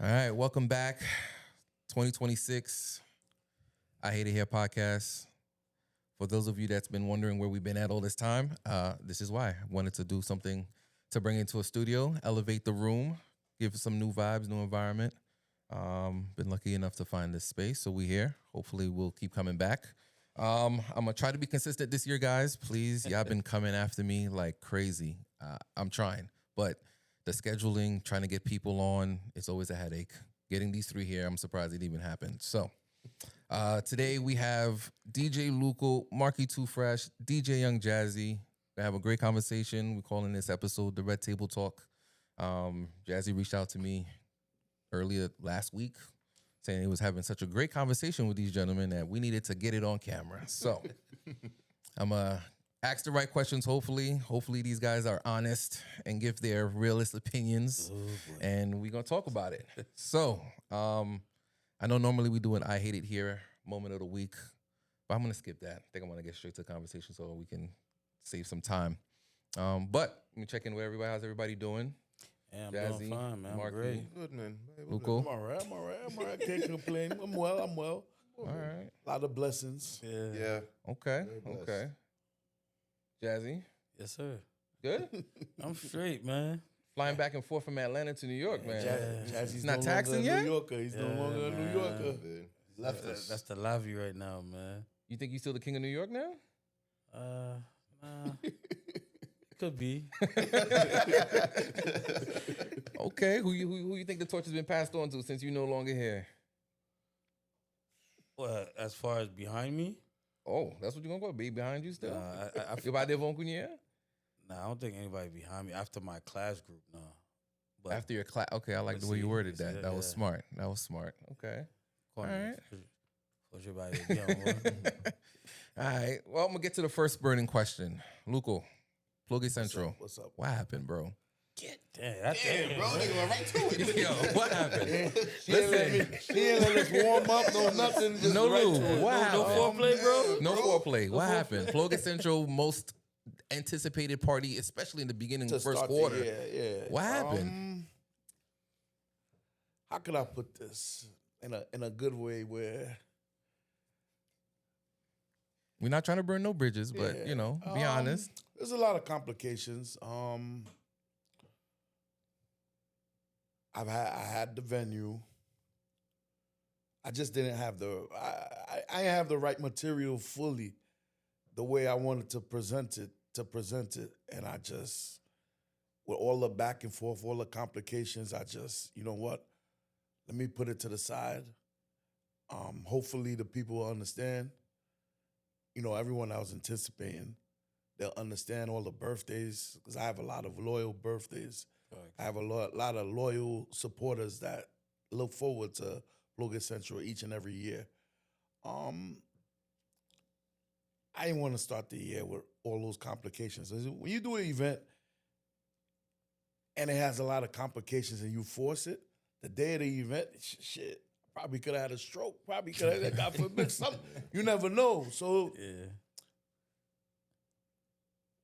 All right, welcome back. 2026. I Hate It Here podcast. For those of you that's been wondering where we've been at all this time, this is why. I wanted to do something to bring into a studio, elevate the room, give some new vibes, new environment. Been lucky enough to find this space, so we here. Hopefully, we'll keep coming back. I'm gonna try to be consistent this year, guys. Please, y'all been coming after me like crazy. I'm trying, but the scheduling, trying to get people on, it's always a headache. Getting these three here, I'm surprised it even happened. So today we have DJ Luko, Markie Too Fresh, DJ Young Jazzy. We have a great conversation. We're calling this episode the Red Table Talk. Jazzy reached out to me earlier last week saying he was having such a great conversation with these gentlemen that we needed to get it on camera. So I'm ask the right questions, hopefully. Hopefully these guys are honest and give their realist opinions, and we're going to talk about it. So I know normally we do an I Hate It Here moment of the week, but I'm going to skip that. I think I'm going to get straight to the conversation so we can save some time. But let me check in with everybody. How's everybody doing? Yeah, I'm Jazzy, doing fine, man. I'm Markie, great. Good, man. Luko. I'm all right. Can't complain. I'm well. All right. A lot of blessings. Yeah. Okay. Very blessed. Okay. Jazzy, Yes, sir. good? I'm straight, man. Flying back and forth from Atlanta to New York, man. Jazzy's not no taxing longer yet? a New Yorker. He's no longer a New man. Yorker. Man. Left us. That's the lobby right now, man. You think you're still the king of New York now? Nah. Could be. Okay. Who you think the torch has been passed on to since you're no longer here? Well, as far as behind me, Oh, that's what you're gonna go be behind you still? I You about there, Vonkunia? Nah, I don't think anybody behind me after my class group. No. But After your class, okay. I like Let's the way you see. worded Let's that. see, That was yeah. smart. That was smart. Okay. call all me right. for everybody again. All right. Well, I'm gonna get to the first burning question. Luko, Plogay Central. What's up? What happened, bro? Damn, Bro, they going right to it. Yo, what happened? She ain't let us warm up, no nothing. Just No right lube. to it. What No happened? foreplay, bro. No foreplay. What happened? Plogay Central, most anticipated party, especially in the beginning, To first start the quarter. year, yeah. What happened? How could I put this in a good way where We're not trying to burn no bridges, but Yeah. you know, be honest. There's a lot of complications. I had the venue. I just didn't have I didn't have the right material fully the way I wanted to present it, and I just, with all the back and forth, all the complications, I just, you know what? Let me put it to the side. Hopefully the people will understand. You know, everyone I was anticipating, they'll understand all the birthdays, because I have a lot of loyal birthdays. I have a lot of loyal supporters that look forward to Plogay Central each and every year. I didn't want to start the year with all those complications. When you do an event and it has a lot of complications and you force it, the day of the event, shit, probably could have had a stroke. Probably could have, God forbid, something. You never know. So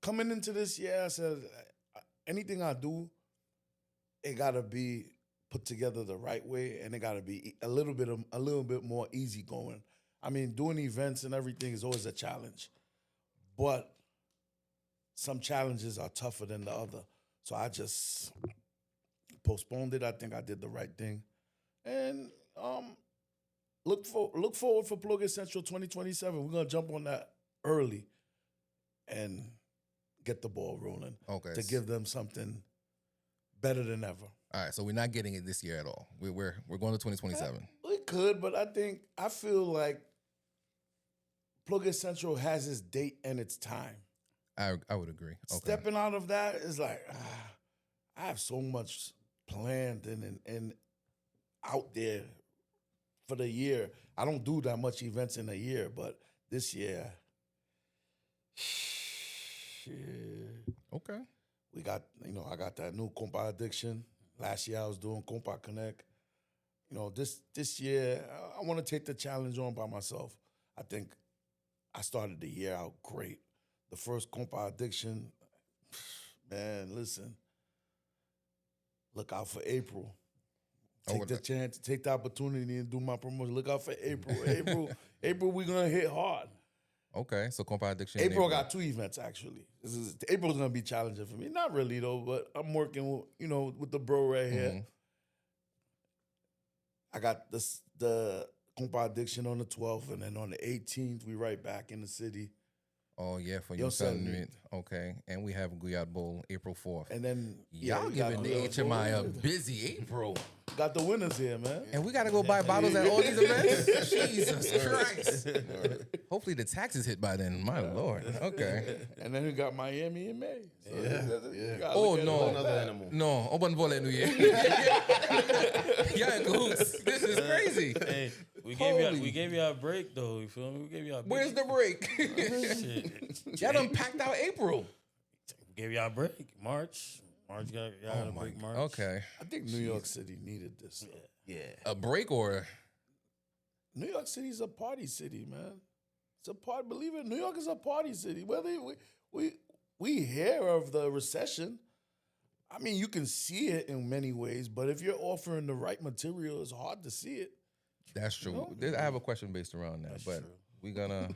coming into this year, I said, anything I do, it gotta be put together the right way, and it gotta be a little bit more easygoing. I mean, doing events and everything is always a challenge, but some challenges are tougher than the other. So I just postponed it. I think I did the right thing, and look forward for Plogay Central 2027. We're gonna jump on that early and get the ball rolling. Okay. To give them something better than ever. All right, so we're not getting it this year at all. We're going to 2027. We could, but I feel like Plogay Central has its date and its time. I would agree. Okay. Stepping out of that is like, I have so much planned and out there for the year. I don't do that much events in a year, but this year, shit. Okay. We got, I got that new compa addiction. Last year I was doing Compa Connect. This year I want to take the challenge on by myself. I think I started the year out great. The first compa addiction, man, listen. Look out for April. take the chance, take the opportunity and do my promotion. Look out for April. April, we're gonna hit hard. Okay, so Compa Addiction. April got 2 events actually. April's gonna be challenging for me. Not really though, but I'm working with the bro right here. I got the Compa Addiction on the 12th, and then on the 18th we right back in the city. Oh yeah, for your son. Okay, and we have Guyad Bowl April 4th. And then y'all giving the HMI a busy April. Got the winners here, man. And we got to go buy bottles at all these events? Jesus Christ. Hopefully the taxes hit by then. My Lord. Okay. And then we got Miami in May. So Oh, no. Another animal. No. Open volley New Year. Yeah, cahoots. This is crazy. Hey, we gave you a break, though. You feel me? We gave you a break. Where's the break? Shit. Y'all done packed out April. We gave you a break. March got a break. March. Okay. I think New York City needed this. Yeah. A break or? New York City's a party city, man. It's a party. Believe it, New York is a party city. Whether we hear of the recession, I mean, you can see it in many ways, but if you're offering the right material, it's hard to see it. That's true. I have a question based around that, but true. we're gonna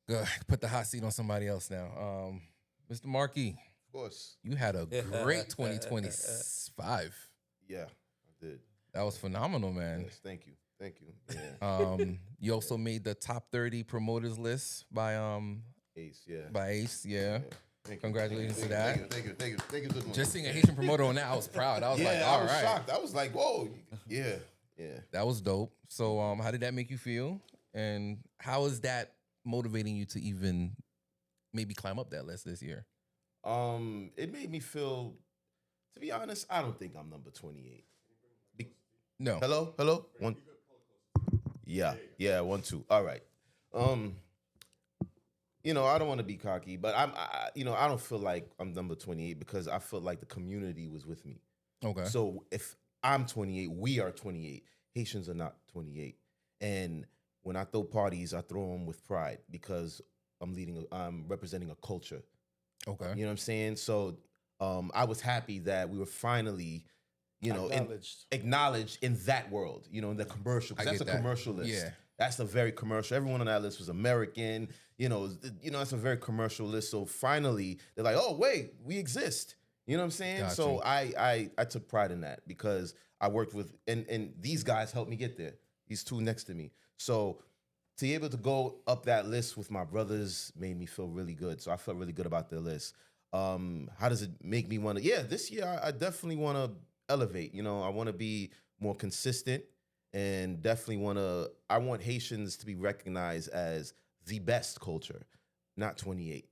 go put the hot seat on somebody else now. Mr. Markie, Of course. you had a great 2025. Yeah, I did. That was phenomenal, man. Yes, thank you. Yeah. You also made the top 30 promoters list by Ace, yeah. Ace, yeah. Thank you. Congratulations to that. Thank you. Good one. Just seeing a Haitian promoter on that, I was proud. I was like, all I was right. shocked. I was like, whoa. Yeah. That was dope. So how did that make you feel? And how is that motivating you to even maybe climb up that list this year? It made me feel, to be honest, I don't think I'm number 28. No. Hello? One. Yeah, 1, 2. All right. I don't want to be cocky, but I don't feel like I'm number 28 because I feel like the community was with me. Okay. So if I'm 28, we are 28. Haitians are not 28. And when I throw parties, I throw them with pride because I'm representing a culture. Okay. You know what I'm saying? So I was happy that we were finally, acknowledged in that world, in the commercial. Because that's a commercial list. Yeah. That's a very commercial. Everyone on that list was American. That's a very commercial list. So finally, they're like, oh, wait, we exist. You know what I'm saying? Gotcha. So I took pride in that because I worked with, and these guys helped me get there. These two next to me. So to be able to go up that list with my brothers made me feel really good. So I felt really good about the list. How does it make me want to? Yeah, this year I definitely want to elevate. I want to be more consistent and definitely I want Haitians to be recognized as the best culture, not 28.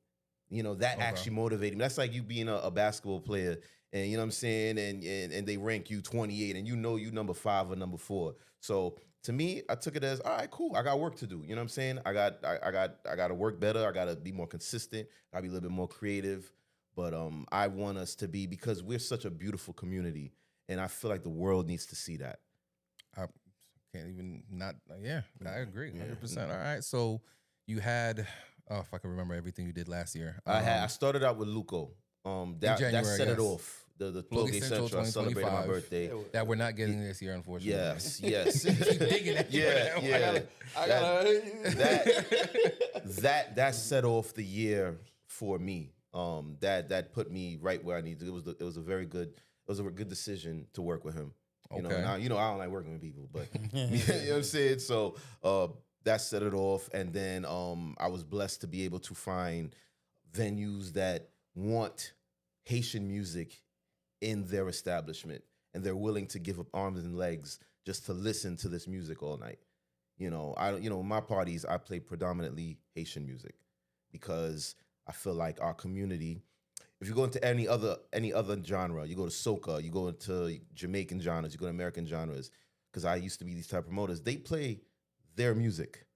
That actually motivated me. That's like you being a basketball player and you know what I'm saying, and they rank you 28 and you number 5 or number 4. So to me, I took it as, all right, cool. I got work to do. You know what I'm saying? I got to work better. I got to be more consistent. I got to be a little bit more creative. But I want us to be, because we're such a beautiful community, and I feel like the world needs to see that. I can't even I agree 100%. All right. So you had, if I can remember everything you did last year. I started out with Luko. That set it off. The Plogay Central. I celebrated my birthday. That we're not getting this year, unfortunately. Yes. Keep digging at That set off the year for me. That put me right where I needed. It was a good decision to work with him. I don't like working with people, but you know what I'm saying? So that set it off. And then I was blessed to be able to find venues that want Haitian music in their establishment, and they're willing to give up arms and legs just to listen to this music all night. My parties, I play predominantly Haitian music because I feel like our community, if you go into any other genre, you go to soca, you go into Jamaican genres, you go to American genres, because I used to be these type of promoters, they play their music.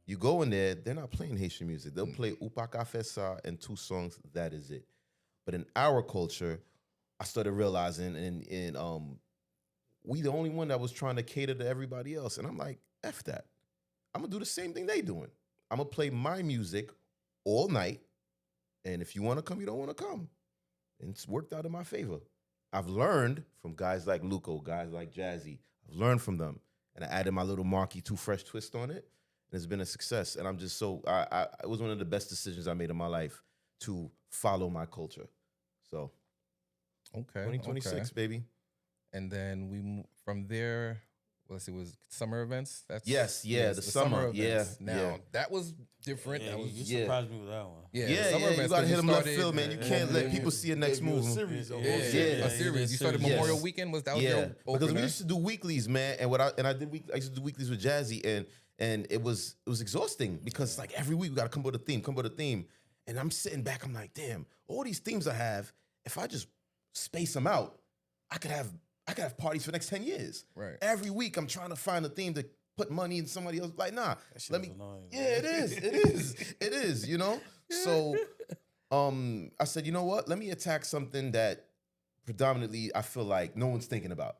You go in there, they're not playing Haitian music. They'll play Upaka Fesa and 2 songs, that is it. But in our culture, I started realizing, and we the only one that was trying to cater to everybody else. And I'm like, F that. I'm going to do the same thing they doing. I'm going to play my music all night. And if you want to come, you don't want to come. And it's worked out in my favor. I've learned from guys like Luko, guys like Jazzy. I've learned from them, and I added my little Markie Too Fresh twist on it, and it's been a success. And I'm just so it was one of the best decisions I made in my life to follow my culture. So, 2026, baby. And then from there. Let's see, was summer events? That's the summer events. Yeah, now that was different. Yeah, that was you surprised me with that one. Summer events, you gotta hit them left started, field, man. You can't let people see your next move. A series, a series. You started Memorial Weekend. Was your because opener? we used to do weeklies, man, and I used to do weeklies with Jazzy, and it was exhausting because like every week we gotta come up with a theme, and I'm sitting back, I'm like, damn, all these themes I have, if I just space them out, I could have parties for the next 10 years. Right. Every week I'm trying to find a theme to put money in somebody else. Like, nah, let me. Annoying, yeah, it is, you know? So I said, you know what? Let me attack something that predominantly I feel like no one's thinking about.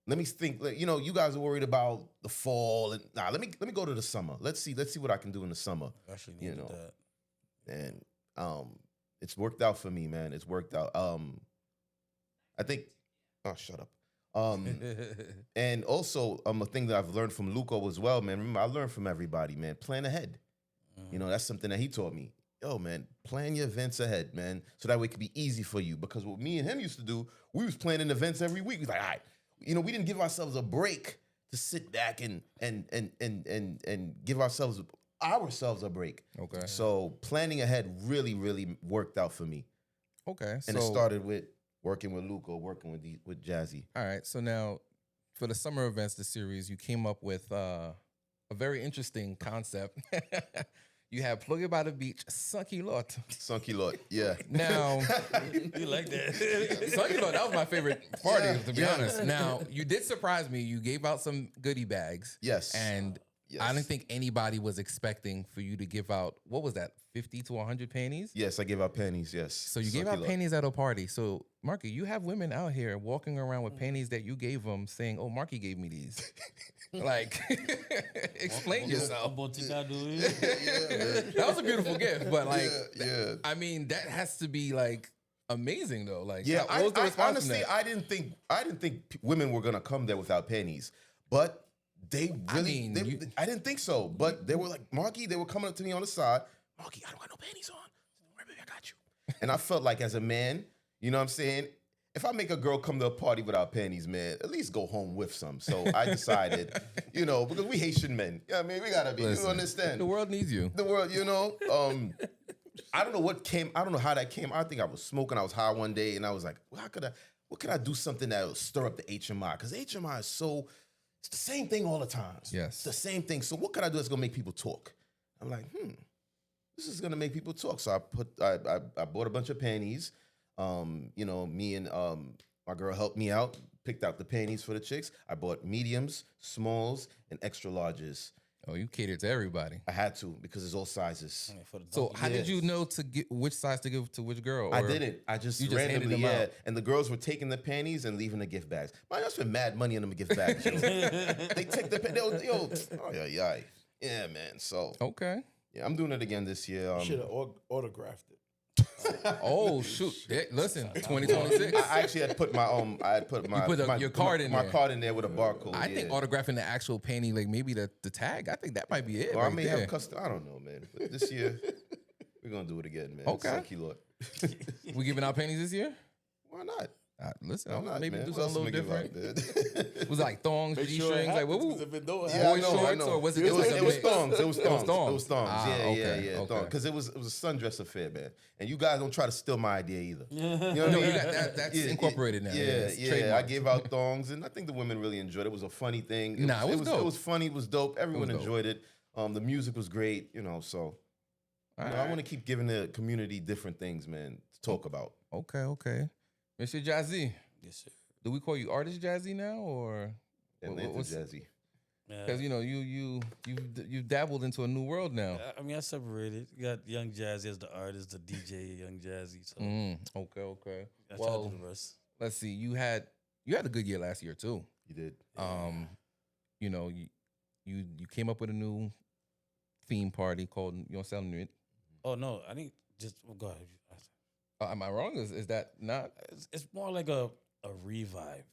Let me think, you guys are worried about the fall. And let me go to the summer. Let's see what I can do in the summer. Actually needed that. And it's worked out for me, man. It's worked out. I think. Oh, shut up. And also, a thing that I've learned from Luko as well, man. Remember, I learned from everybody, man. Plan ahead. That's something that he taught me. Yo, man, plan your events ahead, man, so that way it could be easy for you. Because what me and him used to do, we was planning events every week. We was like, all right, we didn't give ourselves a break to sit back and give ourselves a break. Okay. So planning ahead really, really worked out for me. Okay. And it started with working with Luko, working with Jazzy. All right. So now, for the summer events, the series, you came up with a very interesting concept. You have Plogay by the Beach, Sunky Lot. Sunky Lot, yeah. Now, You like that? Sunky Lot, that was my favorite party, to be honest. Now, you did surprise me. You gave out some goodie bags. Yes. And I didn't think anybody was expecting for you to give out, what was that, 50 to 100 panties? Yes, I gave out panties, yes. So you gave out panties at a party. So, Markie, you have women out here walking around with panties that you gave them saying, oh, Markie gave me these. Like, explain yourself. That was a beautiful gift, but like, I mean, that has to be like amazing though. Like, yeah, what was the response honestly, I didn't think women were gonna come there without panties, but they really, I didn't think so. But they were like, Markie, they were coming up to me on the side, Markie, I don't got no panties on. I got you. And I felt like as a man, you know what I'm saying? If I make a girl come to a party without panties, man, at least go home with some. So I decided, because we Haitian men. Yeah, I mean, we gotta be. Listen, you understand? The world needs you. The world, I don't know how that came. I think I was smoking. I was high one day, and I was like, what could I do something that will stir up the HMI? Because HMI is it's the same thing all the time. Yes. It's the same thing. So what could I do that's gonna make people talk? I'm like, this is gonna make people talk. So I bought a bunch of panties. Me and my girl helped me out, picked out the panties for the chicks. I bought mediums, smalls, and extra larges. Oh, you catered to everybody. I had to because it's all sizes. So how did you know to get which size to give to which girl? I didn't. I just randomly, out. And the girls were taking the panties and leaving the gift bags. I spent mad money on them gift bags. They take the yeah, man. So okay, yeah, I'm doing it again this year. Should have autographed it. Oh shoot! Listen, 2026. I actually had put your card in there. My card in there with a barcode. I think autographing the actual panty, like maybe the tag. I think that might be it. Well, I may have custom. I don't know, man. But this year we're gonna do it again, man. Okay. We giving out panties this year? Why not? Listen, maybe do something a little different. Was it like thongs, G-strings, like what? Boy shorts, or was it? It was thongs. It was thongs. Yeah. Because it was a sundress affair, man. And you guys don't try to steal my idea either. You know what I mean? That's incorporated now. Yeah. I gave out thongs, and I think the women really enjoyed it. It was a funny thing. It was funny. It was dope. Everyone enjoyed it. The music was great. So I want to keep giving the community different things, man, to talk about. Okay. Mr. Jazzy. Yes, sir. Do we call you Artist Jazzy now, or what's Jazzy? Because you've dabbled into a new world now. I mean, I separated. You got Young Jazzy as the artist, the DJ, Young Jazzy. So Okay. Well, the rest. Let's see. You had a good year last year too. You did. You came up with a new theme party called You Don't Sound It. Oh no, I think go ahead. Am I wrong? Is that not It's more like a revive.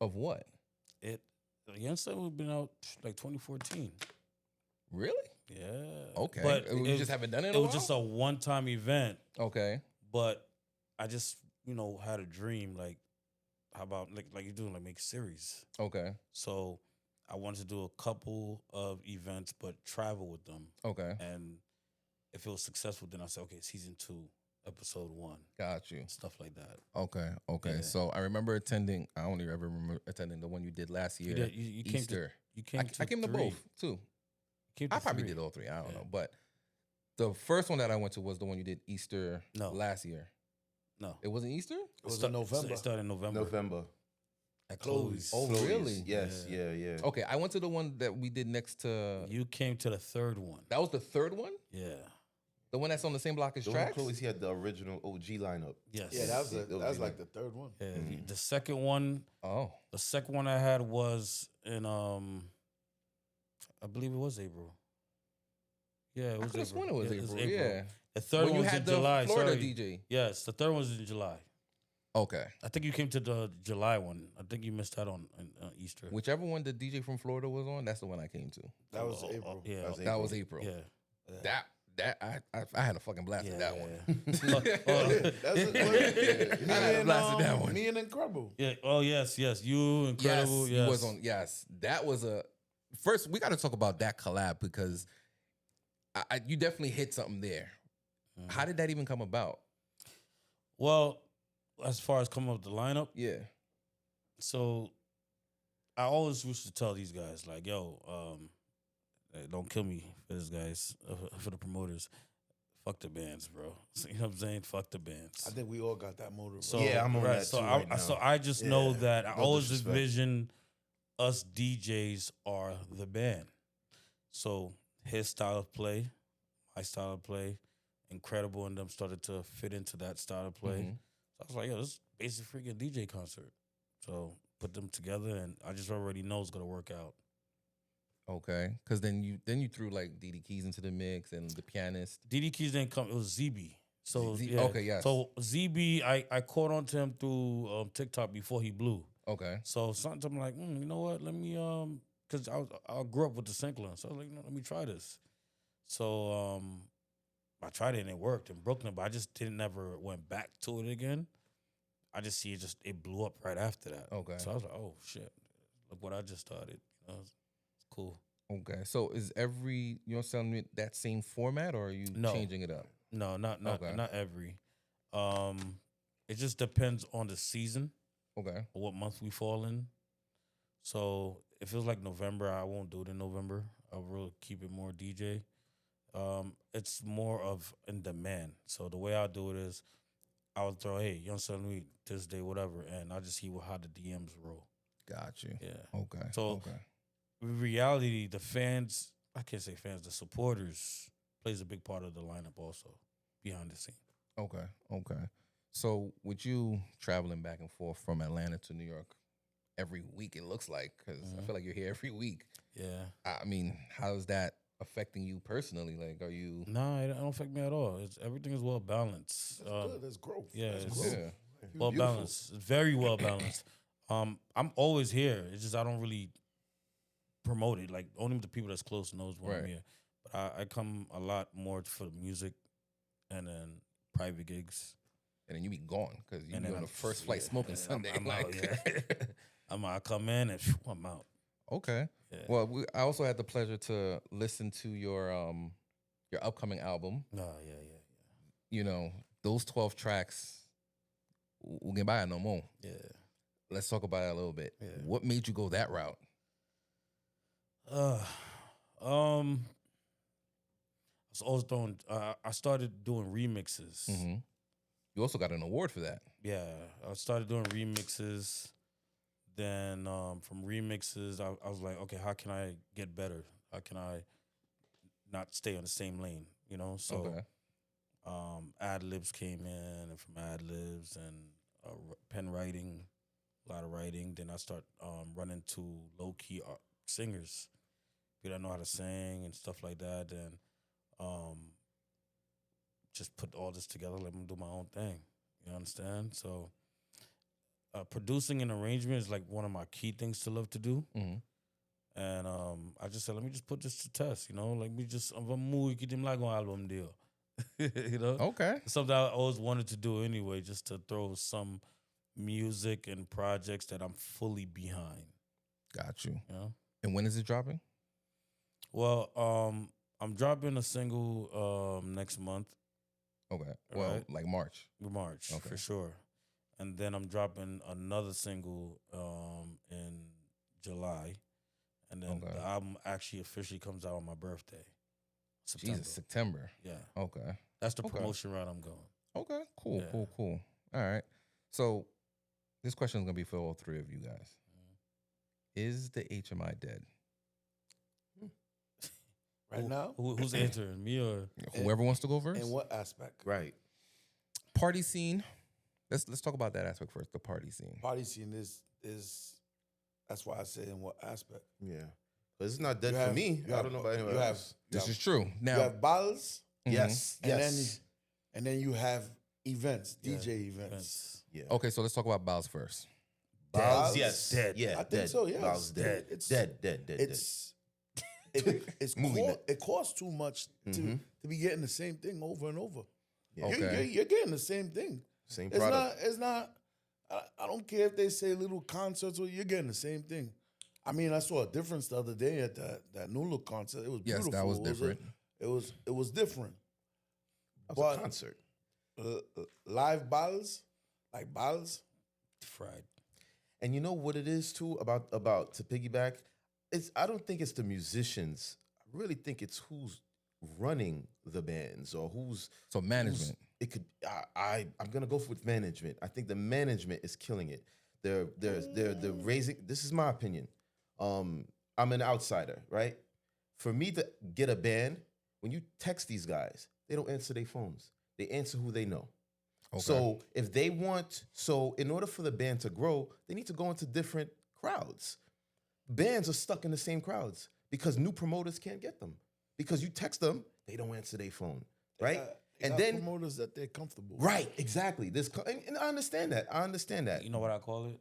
of what? It Youngster we've been out like 2014. Really? Yeah. Okay. But You just haven't done it in It a was while? just a one-time event, Okay. but I just, had a dream like how about like you're doing like make a series. Okay. So I wanted to do a couple of events but travel with them. Okay. And if it was successful, then I said, okay, season 2, episode 1, Got you. stuff like that. Okay. Okay. Yeah. So I remember attending. I only ever remember attending the one you did last year. You Easter. Came to I came to 3. both too. Came to I probably 3. did all 3. I don't Yeah. know, but the first one that I went to was the one you did Easter No. last year. No. It wasn't Easter? It was in November. It started in November. November. At Chloe's. Chloe's. Oh, Chloe's. really? Yes. Yeah. Yeah. Okay, I went to the one that we did next to. You came to the 3rd one. That was the 3rd one. Yeah. The one that's on the same block as The one Tracks. Chloe's, he had the original OG lineup. Yes. Yeah, that was That was that's the- like the 3rd one. Yeah. The second one. Oh, The second one I had was in I believe it was April. Yeah, it I was could have April. sworn it was Yeah, April. Yeah, The third when one you was had in the July. Florida Sorry. DJ. Yes, the third one was in July. Okay, I think you came to the July one. I think you missed out on Easter. whichever one the DJ from Florida was on, that's the one I came to. That was April. Yeah. That was April. Yeah. That I had a fucking blast with that one. That's I had a blast with that one. Me and Incredible. Yeah. Oh yes. You incredible. Yes, Yes. he was on. Yes, that was a. First, we got to talk about that collab because you definitely hit something there. Mhm. How did that even come about? Well, as far as coming up with the lineup, Yeah. so I always used to tell these guys like, "Yo, hey, don't kill me for this, guys, for the promoters. Fuck the bands, bro. So, you know what I'm saying? Fuck the bands." I think we all got that motive. So Yeah, I'm on that so too I, right now. so I just know Yeah, that I no always disrespect. envision us DJs are the band. So his style of play, my style of play, Incredible, and them started to fit into that style of play. Mhm. So I was like, yo, this is basic freaking DJ concert. So put them together, and I just already know it's gonna work out. Okay, because then you threw like DD Keys into the mix and the pianist. DD Keys didn't come; it was ZB. So Z- yeah. okay, yes. So ZB, I caught on to him through TikTok before he blew. Okay, So sometimes I'm like, you know what? Let me because I grew up with the Sinclair, so I was like, let me try this. So I tried it and it worked in Brooklyn, but I just didn't never went back to it again. I just see it blew up right after that. Okay. So I was like, oh shit, look what I just started. It's cool. okay. So is every telling me that same format, or are you No. changing it up? No, not Okay. not every. It just depends on the season. Okay, Or what month we fall in. So if it was like November, I won't do it in November. I'll really keep it more DJ. It's more of in demand. So the way I do it is I would throw, hey, Young Son Week, this day, whatever, and I just see how the DMs roll. got you. Yeah. Okay, So- okay, In reality, the fans, I can't say fans, the supporters plays a big part of the lineup also, behind the scene. okay, okay. So with you traveling back and forth from Atlanta to New York every week, it looks like, because I feel like you're here every week. Yeah. I mean, how's that affecting you personally? Like, are you? No, it don't affect me at all. Everything is well balanced. That's good. That's growth. yeah, That's it's- growth. Yeah. Well Beautiful. balanced, very well balanced. I'm always here. It's just I don't really promote it. Like only the people that's close knows when I'm Right. here. But I come a lot more for the music, and then private gigs. And then you be gone because you And be then on the I'm- first flight yeah, smoking yeah, Sunday. I'm out, like, yeah. I come in and I'm out. okay. Yeah. Well, I also had the pleasure to listen to your upcoming album. No, yeah. You know, those 12 tracks, we can buy it no more. Yeah. Let's talk about it a little bit. Yeah. What made you go that route? I was always doing. I started doing remixes. Mm-hmm. You also got an award for that. Yeah, I started doing remixes. Then from remixes, I was like, okay, how can I get better? How can I not stay on the same lane? You know, so Okay. ad libs came in, and from ad libs and pen writing, a lot of writing. Then I start running to low key singers, people that know how to sing and stuff like that. Then just put all this together. Let me do my own thing. You understand? So producing an arrangement is like one of my key things to love to do. Mhm. And I just said, let me just put this to test. Let me just album deal. Okay. Something I always wanted to do anyway, just to throw some music and projects that I'm fully behind. Got you. You know? And when is it dropping? Well, I'm dropping a single next month. Okay. Well, Right. like March. March, Okay. for sure. And then I'm dropping another single in July. And then Okay. the album actually officially comes out on my birthday. September. Jesus, September. Yeah. Okay. That's the Okay. promotion route I'm going. Okay. Cool. Yeah. Cool. All right. So this question is gonna be for all three of you guys. Is the HMI dead? Right now? Who's answering? Me or? Whoever wants to go first. In what aspect? Right. Party scene. Let's talk about that aspect first. The party scene. Party scene is that's why I say in what aspect. Yeah. But it's not dead You for have- me. you I have- don't know about anyone you have- else. This Yeah. is true. You Now, have battles, Mhm. Yes. and Yes. then you have events, Yeah. DJ events. Yeah. okay, so let's talk about Bows first. Balls, Balls? yes. Dead. Yeah. I think dead. so, yes. Balls dead. It's- Dead. It's Movie net. it costs too much Mhm. to be getting the same thing over and over. Yeah. Okay. You're getting the same thing. Same It's product. not. It's not. I don't care if they say little concerts or you're getting the same thing. I mean, I saw a difference the other day at that Nulu concert. It was Yes, beautiful. that was It different. It was different. That was But- a concert. Live battles, like battles. Fried. And you know what it is too about to piggyback? I don't think it's the musicians. I really think it's who's running the bands or who's So management. it could I'm gonna go with management. I think the management is killing it. They're raising. This is my opinion. I'm an outsider, right? For me to get a band, when you text these guys, they don't answer their phones. They answer who they know. Okay. So if they in order for the band to grow, they need to go into different crowds. Bands are stuck in the same crowds because new promoters can't get them. Because you text them, they don't answer their phone, right? They And got then promoters that they're comfortable. right, exactly. And I understand that. You know what I call it?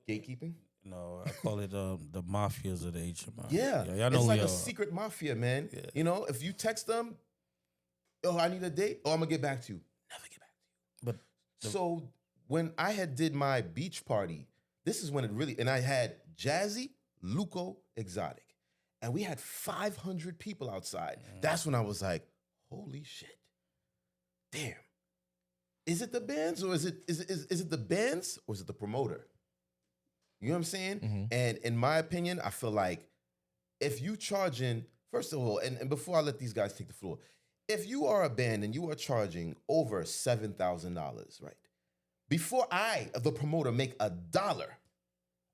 Gatekeeping. No, I call it the mafias of the HMI. Yeah, y'all know it's who like y'all a are. secret mafia, man. Yeah. You know, if you text them, oh, I need a date. Oh, I'm gonna get back to you. Never get back to you. But So when I did my beach party, this is when it really, and I had Jazzy, Luko, Exotic, and we had 500 people outside. That's when I was like, holy shit, damn. Is it the bands or is it the bands or is it the promoter? You know what I'm saying? Mhm. And in my opinion, I feel like if you charging, first of all, and before I let these guys take the floor, if you are a band and you are charging over $7,000, right? Before I, the promoter, make $1,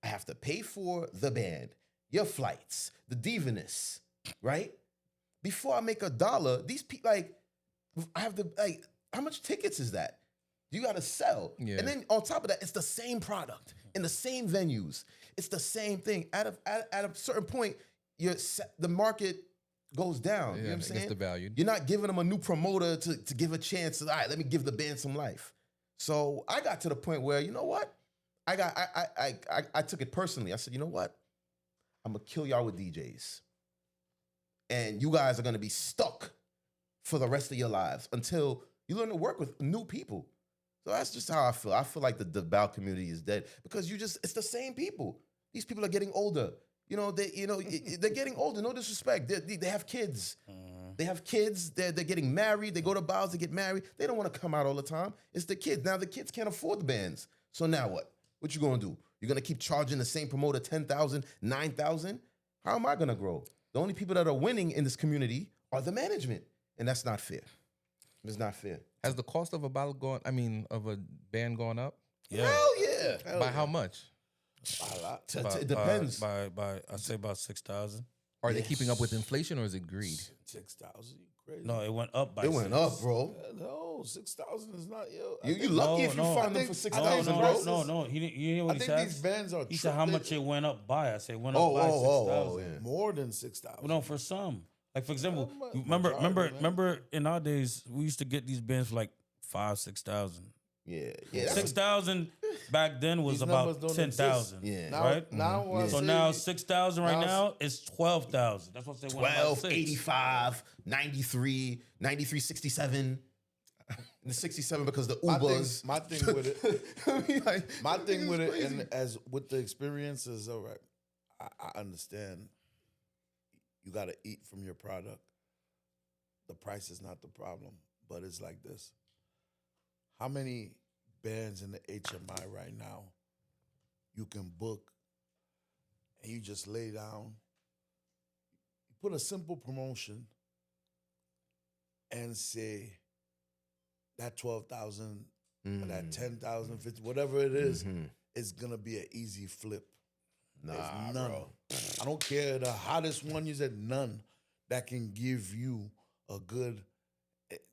I have to pay for the band, your flights, the divaness, right? Before I make $1, these people, like, I have to, like, how much tickets is that? You got to sell. Yeah. And then on top of that, it's the same product in the same venues. It's the same thing. At a certain point, the market goes down. You know what I'm it saying? gets devalued. You're not giving them a new promoter to give a chance. All right, let me give the band some life. So I got to the point where, you know what? I took it personally. I said, you know what? I'm gonna kill y'all with DJs. And you guys are gonna be stuck for the rest of your lives until you learn to work with new people. So that's just how I feel. I feel like the Bow community is dead because it's the same people. These people are getting older. They're getting older. No disrespect. They have kids. They have kids. They're getting married. They go to bars to get married. They don't want to come out all the time. It's the kids. Now the kids can't afford the bands. So now what? What you gonna do? You're gonna keep charging the same promoter $10,000, $9,000? How am I gonna grow? The only people that are winning in this community are the management, and that's not fair. It's not fair. Has the cost of a of a band gone up? Yeah. Hell yeah. Hell By yeah. how much? A lot. It depends. By I say about 6,000. Are they keeping up with inflation or is it greed? 6,000. You crazy? No, it went up by. It went 6. up, bro. No, 6,000 is not yo. I You think- lucky if you no, find I them think- for I six think thousand, prices- bro. No. He didn't. You know what I he think said? these bands are. He said how much it went up by. I said it went up Oh, by oh, 6,000. oh, yeah. More than 6,000. No, for some. Like for example, Majority, remember in our days we used to get these bands for like 5,000-6,000. Yeah. 6,000 back then was These about numbers don't 10,000. Yeah. Right. Now, I So say now 6,000 right now- now is 12,000. That's what they want. 12, 85, 93, 93, 67. The 67 because the Ubers. my thing with it, I mean, like, my thing with it, crazy. and as with the experience is all right. I understand. You got to eat from your product. The price is not the problem, but it's like this. How many bands in the HMI right now you can book and you just lay down, you put a simple promotion and say that 12,000 or that 10,000, 50, whatever it is, it's going to be an easy flip. There's none. bro. I don't care the hottest one you said, none that can give you a good.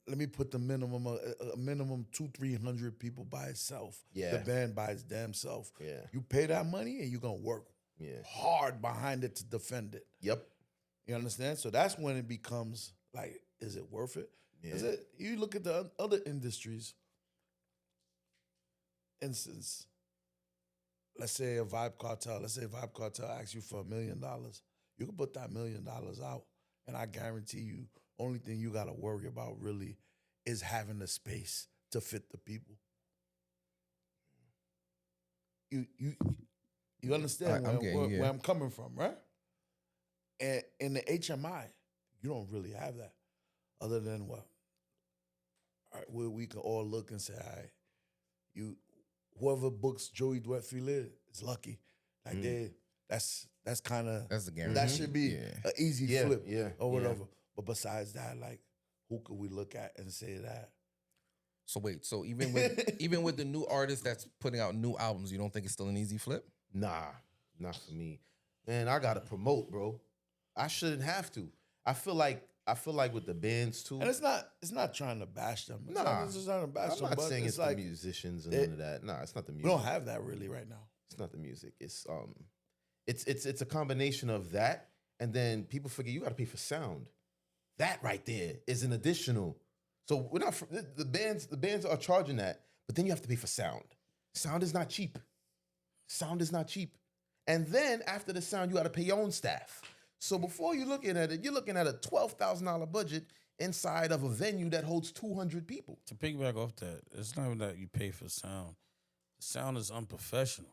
Let me put the minimum, a minimum 200-300 people by itself. Yeah. The band by its damn self. Yeah. You pay that money and you're gonna work hard behind it to defend it. Yep. You understand? So that's when it becomes like, is it worth it? Yeah. Is it? You look at the other industries. Instance, let's say a Vibe Cartel. Let's say Vibe Cartel asks you for $1 million. You can put that $1 million out, and I guarantee you, only thing you got to worry about really is having the space to fit the people. You understand where I'm coming from, right? And in the HMI, you don't really have that, other than what? All right, we can all look and say, all right, whoever books Joey Duet-Filet is lucky. Like that's kind of That's the guarantee. that should be an easy flip, or whatever. Yeah. But besides that, like, who could we look at and say that? So wait, so even with the new artist that's putting out new albums, you don't think it's still an easy flip? Nah, not for me. Man, I gotta promote, bro. I shouldn't have to. I feel like with the bands too. And it's not trying to bash them. It's just trying to bash I'm them. not But saying it's like, the musicians and none of that. Nah, it's not the music. we don't have that really right now. It's not the music. It's a combination of that, and then people forget you got to pay for sound. That right there is an additional. So we're not the bands are charging that, but then you have to pay for sound. Sound is not cheap. Sound is not cheap. And then after the sound, you got to pay your own staff. So before you're looking at it, you're looking at a $12,000 budget inside of a venue that holds 200 people. To piggyback off that, it's not even that you pay for sound. The sound is unprofessional.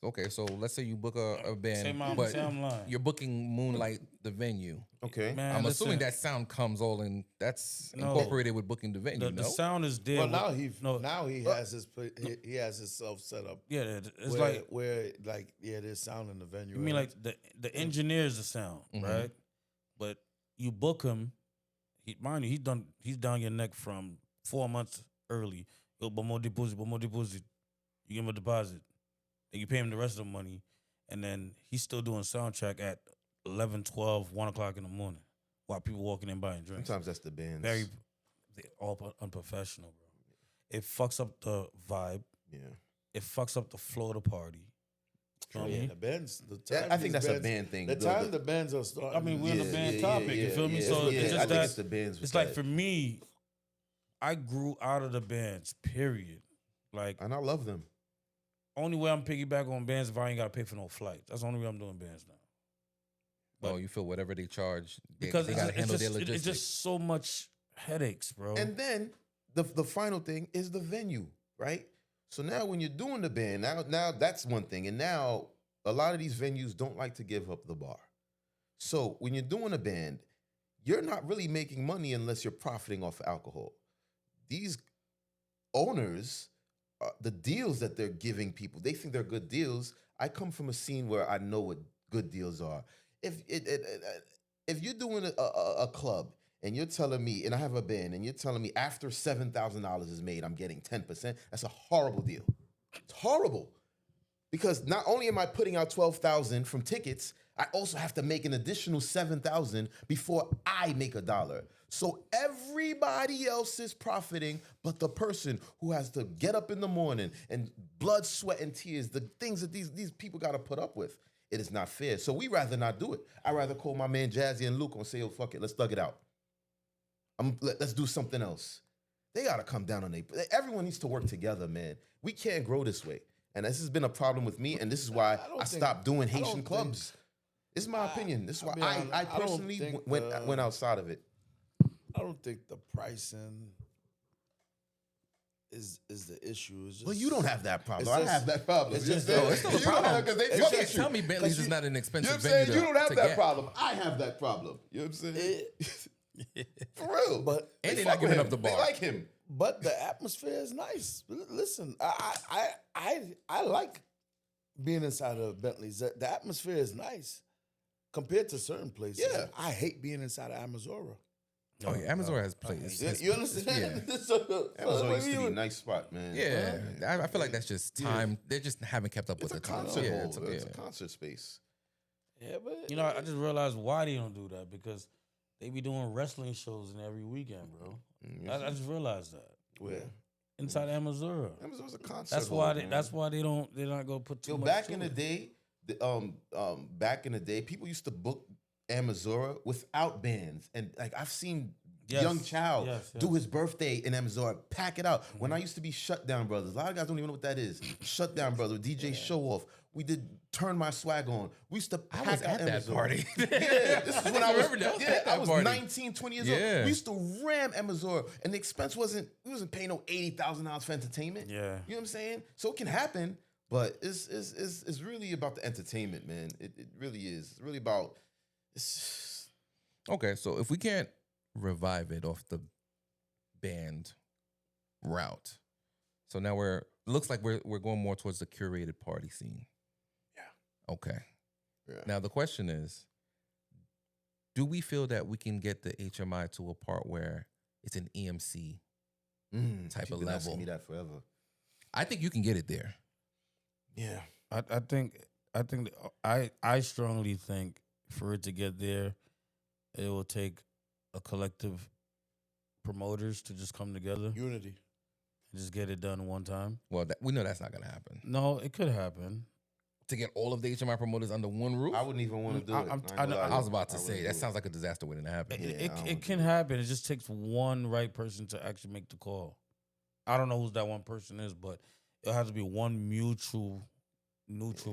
Okay, so let's say you book a band, Say I'm but lying. you're booking Moonlight, the venue. Okay. Man, I'm listen, assuming that sound comes all in. That's No. incorporated with booking the venue. the sound is there. Well, with- now he has himself set up. Yeah, it's where there's sound in the venue. You mean like the engineer's the sound, right? But you book him, mind you, he's down your neck from 4 months early. Yo, but more deposit. You give him a deposit. Then you pay him the rest of the money. And then he's still doing sound check at 11, 12, 1 o'clock in the morning while people walking in buying drinks. Sometimes that's the bands. They're all unprofessional, bro. It fucks up the vibe. Yeah. It fucks up the flow of the party. You know what I mean? The bands. I think that's a band thing. The time the bands are starting. I mean, we're in the band topic. You feel me? So it's just I think that it's the bands. it's like for me, I grew out of the bands. Period. Like and I love them. only way I'm piggyback on bands if I ain't got to pay for no flights. That's the only way I'm doing bands now. But you feel whatever they charge, they Because got to handle their it's logistics. just so much headaches, bro. And then the final thing is the venue, right? So now when you're doing the band, now that's one thing. And now a lot of these venues don't like to give up the bar. So when you're doing a band, you're not really making money unless you're profiting off alcohol. These owners, the deals that they're giving people, they think they're good deals. I come from a scene where I know what good deals are. If you're doing a club and you're telling me, and I have a band, and you're telling me after $7,000 is made, I'm getting 10%, that's a horrible deal. It's horrible. Because not only am I putting out $12,000 from tickets, I also have to make an additional $7,000 before I make $1. So everybody else is profiting, but the person who has to get up in the morning and blood, sweat, and tears, the things that these people got to put up with. it is not fair. So we rather not do it. I'd rather call my man Jazzy and Luko and say, "Yo, fuck it, let's thug it out. Let's do something else." They gotta come down on everyone needs to work together, man. We can't grow this way. And this has been a problem with me, and this is why I stopped doing Haitian clubs. This is my opinion. This is why I personally went outside of it. I don't think the pricing is the issue. It's just, Well, you don't have that problem. I have that problem. It's just it's still a problem. You can't tell me Bentley's is not an expensive know what I'm saying? venue. You don't have that get. problem. I have that problem. You know what I'm saying? For real. But And they're not giving up the bar. They like him. But the atmosphere is nice. Listen, I like being inside of Bentley's. The atmosphere is nice compared to certain places. Yeah. I hate being inside of Amazora. Oh yeah, Amazon has places. You understand? Yeah. Amazon used to be a nice spot, man. Yeah, I feel like that's just time. They just haven't kept up It's with a the time. concert Yeah, hall. It's a concert space. Yeah, but You know, I just realized why they don't do that because they be doing wrestling shows in every weekend, bro. I just realized that. Where? Inside Amazura. Amazon's a concert That's hall, why. man. That's why they're not gonna put too Yo, much. back to in the it. day, back in the day, people used to book Amazora without bands, and like I've seen Yes. Young Child Yes. do his birthday in Amazora, pack it out. When I used to be Shutdown Brothers, a lot of guys don't even know what that is. Shutdown Brothers, DJ Show Off. We did Turn My Swag On. We used to I pack was out at that Amazora. party. Yeah, this is when I was, remember that. I was at that I was party. 19, 20 years old. Yeah. We used to ram Amazora, and the expense we wasn't paying no $80,000 for entertainment. Yeah. You know what I'm saying? So it can happen, but it's really about the entertainment, man. It really is. It's really about. Okay, so if we can't revive it off the band route, so now looks like we're going more towards the curated party scene. Yeah. Okay. Yeah. Now the question is, do we feel that we can get the HMI to a part where it's an EMC type of You've been asking level? me that forever. I think you can get it there. Yeah. I strongly think for it to get there, it will take a collective promoters to just come together unity. and just get it done one time. Well, we know that's not going to happen. No, it could happen. To get all of the HMI promoters under one roof? I wouldn't even want to do it. I was about to say, that sounds like a disaster waiting to happen. It can happen. It just takes one right person to actually make the call. I don't know who that one person is, but it has to be one neutral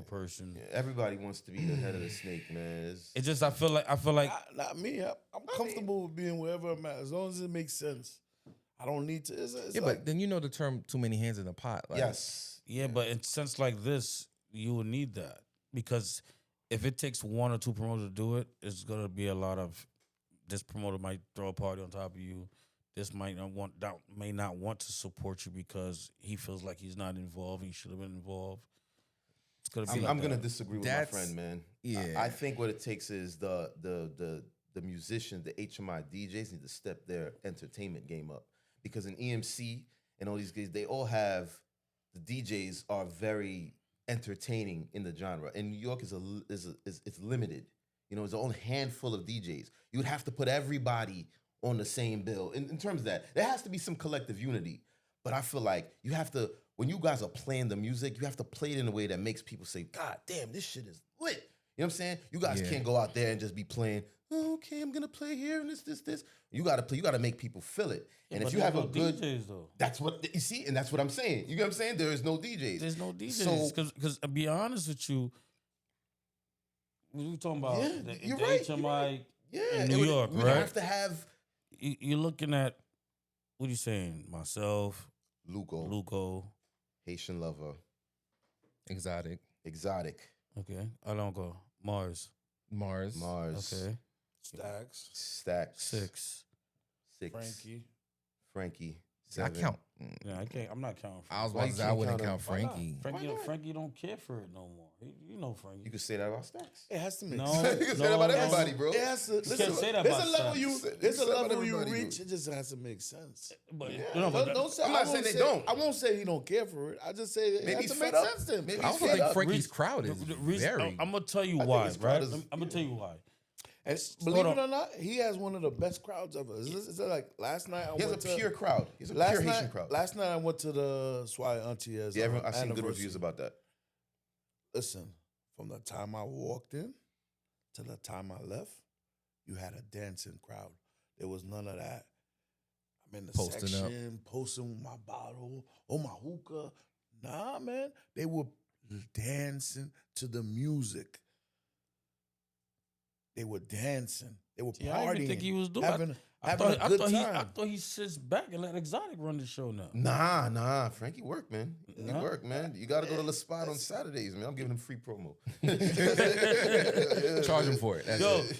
person. Yeah, everybody wants to be the head of the snake, man. It's just I feel like Not me. I'm comfortable with being wherever I'm at as long as it makes sense. I don't need to. It's Yeah, like, but then you know the term "too many hands in the pot." Like, Yes. yeah, but in sense like this, you will need that because if it takes one or two promoters to do it, it's gonna be a lot of this promoter might throw a party on top of you. This may not want to support you because he feels like he's not involved. He should have been involved. It's gonna be. I'm gonna disagree with my friend, man. Yeah. I think what it takes is the musicians, the HMI DJs need to step their entertainment game up because in EMC and all these guys, they all have the DJs are very entertaining in the genre. And New York is it's limited. You know, there's only a handful of DJs. You would have to put everybody on the same bill. In terms of that, there has to be some collective unity. But I feel like you have to, when you guys are playing the music, you have to play it in a way that makes people say, God damn, this shit is lit. You know what I'm saying? You guys can't go out there and just be playing, oh, okay, I'm gonna play here and this. You gotta play, you gotta make people feel it. And if you have a good DJs though. that's what you see, and that's what I'm saying. You get what I'm saying? There is no DJs. There's no DJs. So- Because to be honest with you, we talking about the you're HMI right. Yeah, in New York, we right? have to have You're looking at, what are you saying? Myself, Luko, Haitian Lover, exotic, okay. I don't go. Mars, Mars. okay. Stacks. 6. Frankie. I 7. count. Yeah, I can't. I'm not counting. I was Why about you to say I can't wouldn't count count him? Why not? Frankie. Frankie don't care for it no more. You know Frankie. You could say that about Stacks. It has to make No, sense. You can say that about no, everybody, bro. It has to. Listen, can't say that there's about a level Stacks. there's a Say that about level you everybody, reach. dude. It just has to make sense. But Yeah. no, but Don't say, I'm not saying they don't. I won't say he don't care for it. I just say it Maybe has he's to make fed up. sense to him. Maybe I he's also fed think up. Frankie's crowd is the reason, very. I'm gonna tell you think why, his crowd right? is- I'm gonna tell you why. And believe it or not, he has one of the best crowds ever. Is it like last night? He has a pure crowd. He's a last pure night, Haitian crowd. Last night I went to the Swai Auntie as Yeah, I've seen good reviews about that. Listen, from the time I walked in to the time I left, you had a dancing crowd. There was none of that. I'm in the section, posting my bottle, my hookah. Nah, man. They were dancing to the music. They were dancing. They were partying. I didn't think he was doing having a good time. I thought he sits back and let Exotic run the show now. Nah. Frankie work, man. He work, man. You got to go to the spot on Saturdays, man. I'm giving him free promo. Charge him for it.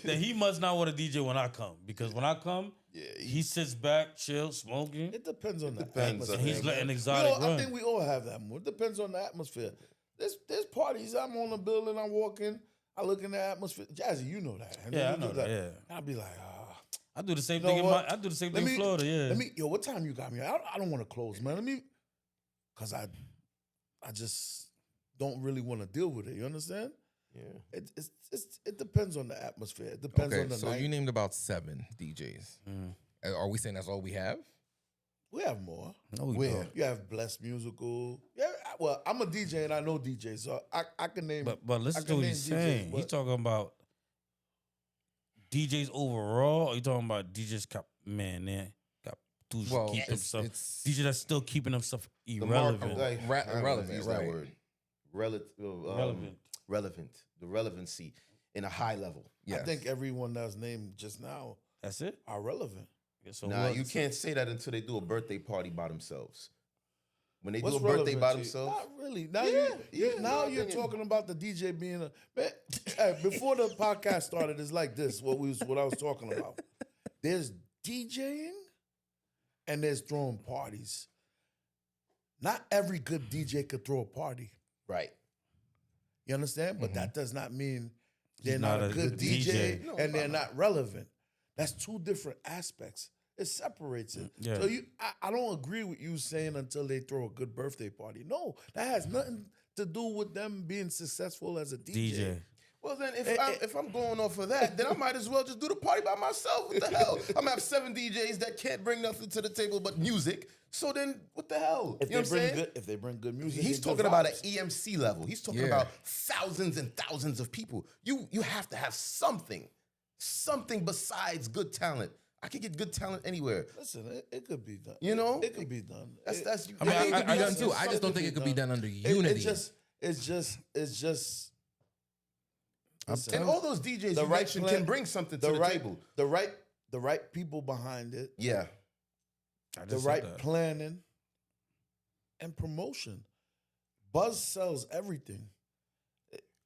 Then he must not want to DJ when I come, because when I come, he sits back, chill, smoking. It depends on the atmosphere. And he's letting Exotic run. I think we all have that more. It depends on the atmosphere. There's parties. I'm on the building. I'm walking. I look in the atmosphere. Jazzy, you know that. I know that. Yeah. I'll be like, I do the same thing. I do the same thing in Florida. Yeah. What time you got me? I don't want to close, man. Cause I just don't really want to deal with it. You understand? Yeah. It depends on the atmosphere. It depends on the night. So you named about 7 DJs. Are we saying that's all we have? We have more. No, we don't. You have Blessed Musical. Yeah, well, I'm a DJ and I know DJs, so I can name. But listen to what he's saying. He's talking about DJs overall. Or you talking about DJs got keep themselves. DJ that's still keeping himself irrelevant. Use that word. Relevant. The relevancy in a high level. Yes. I think everyone that's named just now. That's it. Are relevant. So you can't say that until they do a birthday party by themselves. When they do a birthday by themselves, not really. Now you're talking about the DJ being a man. Before the podcast started, it's like this. What I was talking about. There's DJing, and there's throwing parties. Not every good DJ could throw a party. Right. You understand? But that does not mean they're not a good DJ and they're not relevant. That's 2 different aspects. It separates it. Yeah. So I don't agree with you saying until they throw a good birthday party. No, that has nothing to do with them being successful as a DJ. Well, then if I'm going off of that, then I might as well just do the party by myself. What the hell? I'm gonna have 7 DJs that can't bring nothing to the table but music. So then, what the hell? If they bring good music, he's talking about an EMC level. He's talking about thousands and thousands of people. You have to have something besides good talent. I could get good talent anywhere. Listen, it could be done. You know, it could be done. That's. I mean, it could be done too. I just don't think it could be done under unity. It's just. And all those DJs you mentioned can bring something to the table. The right people behind it. Yeah. The right planning and promotion. Buzz sells everything.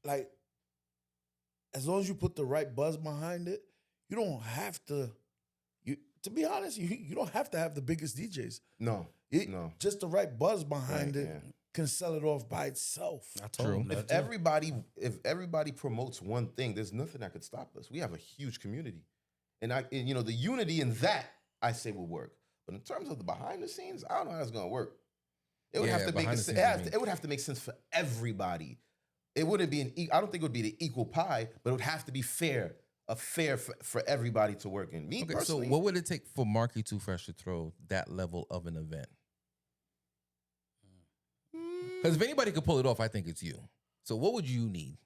Like, as long as you put the right buzz behind it, you don't have to. To be honest, you don't have to have the biggest DJs. No. Just the right buzz behind it can sell it off by itself. True. If everybody promotes one thing, there's nothing that could stop us. We have a huge community, and the unity in that I say will work. But in terms of the behind the scenes, I don't know how it's gonna work. It would have to make it would have to make sense for everybody. It wouldn't be I don't think it would be the equal pie, but it would have to be fair. For everybody to work in. Me personally. So what would it take for Markie Too Fresh to throw that level of an event? Because if anybody could pull it off, I think it's you. So what would you need?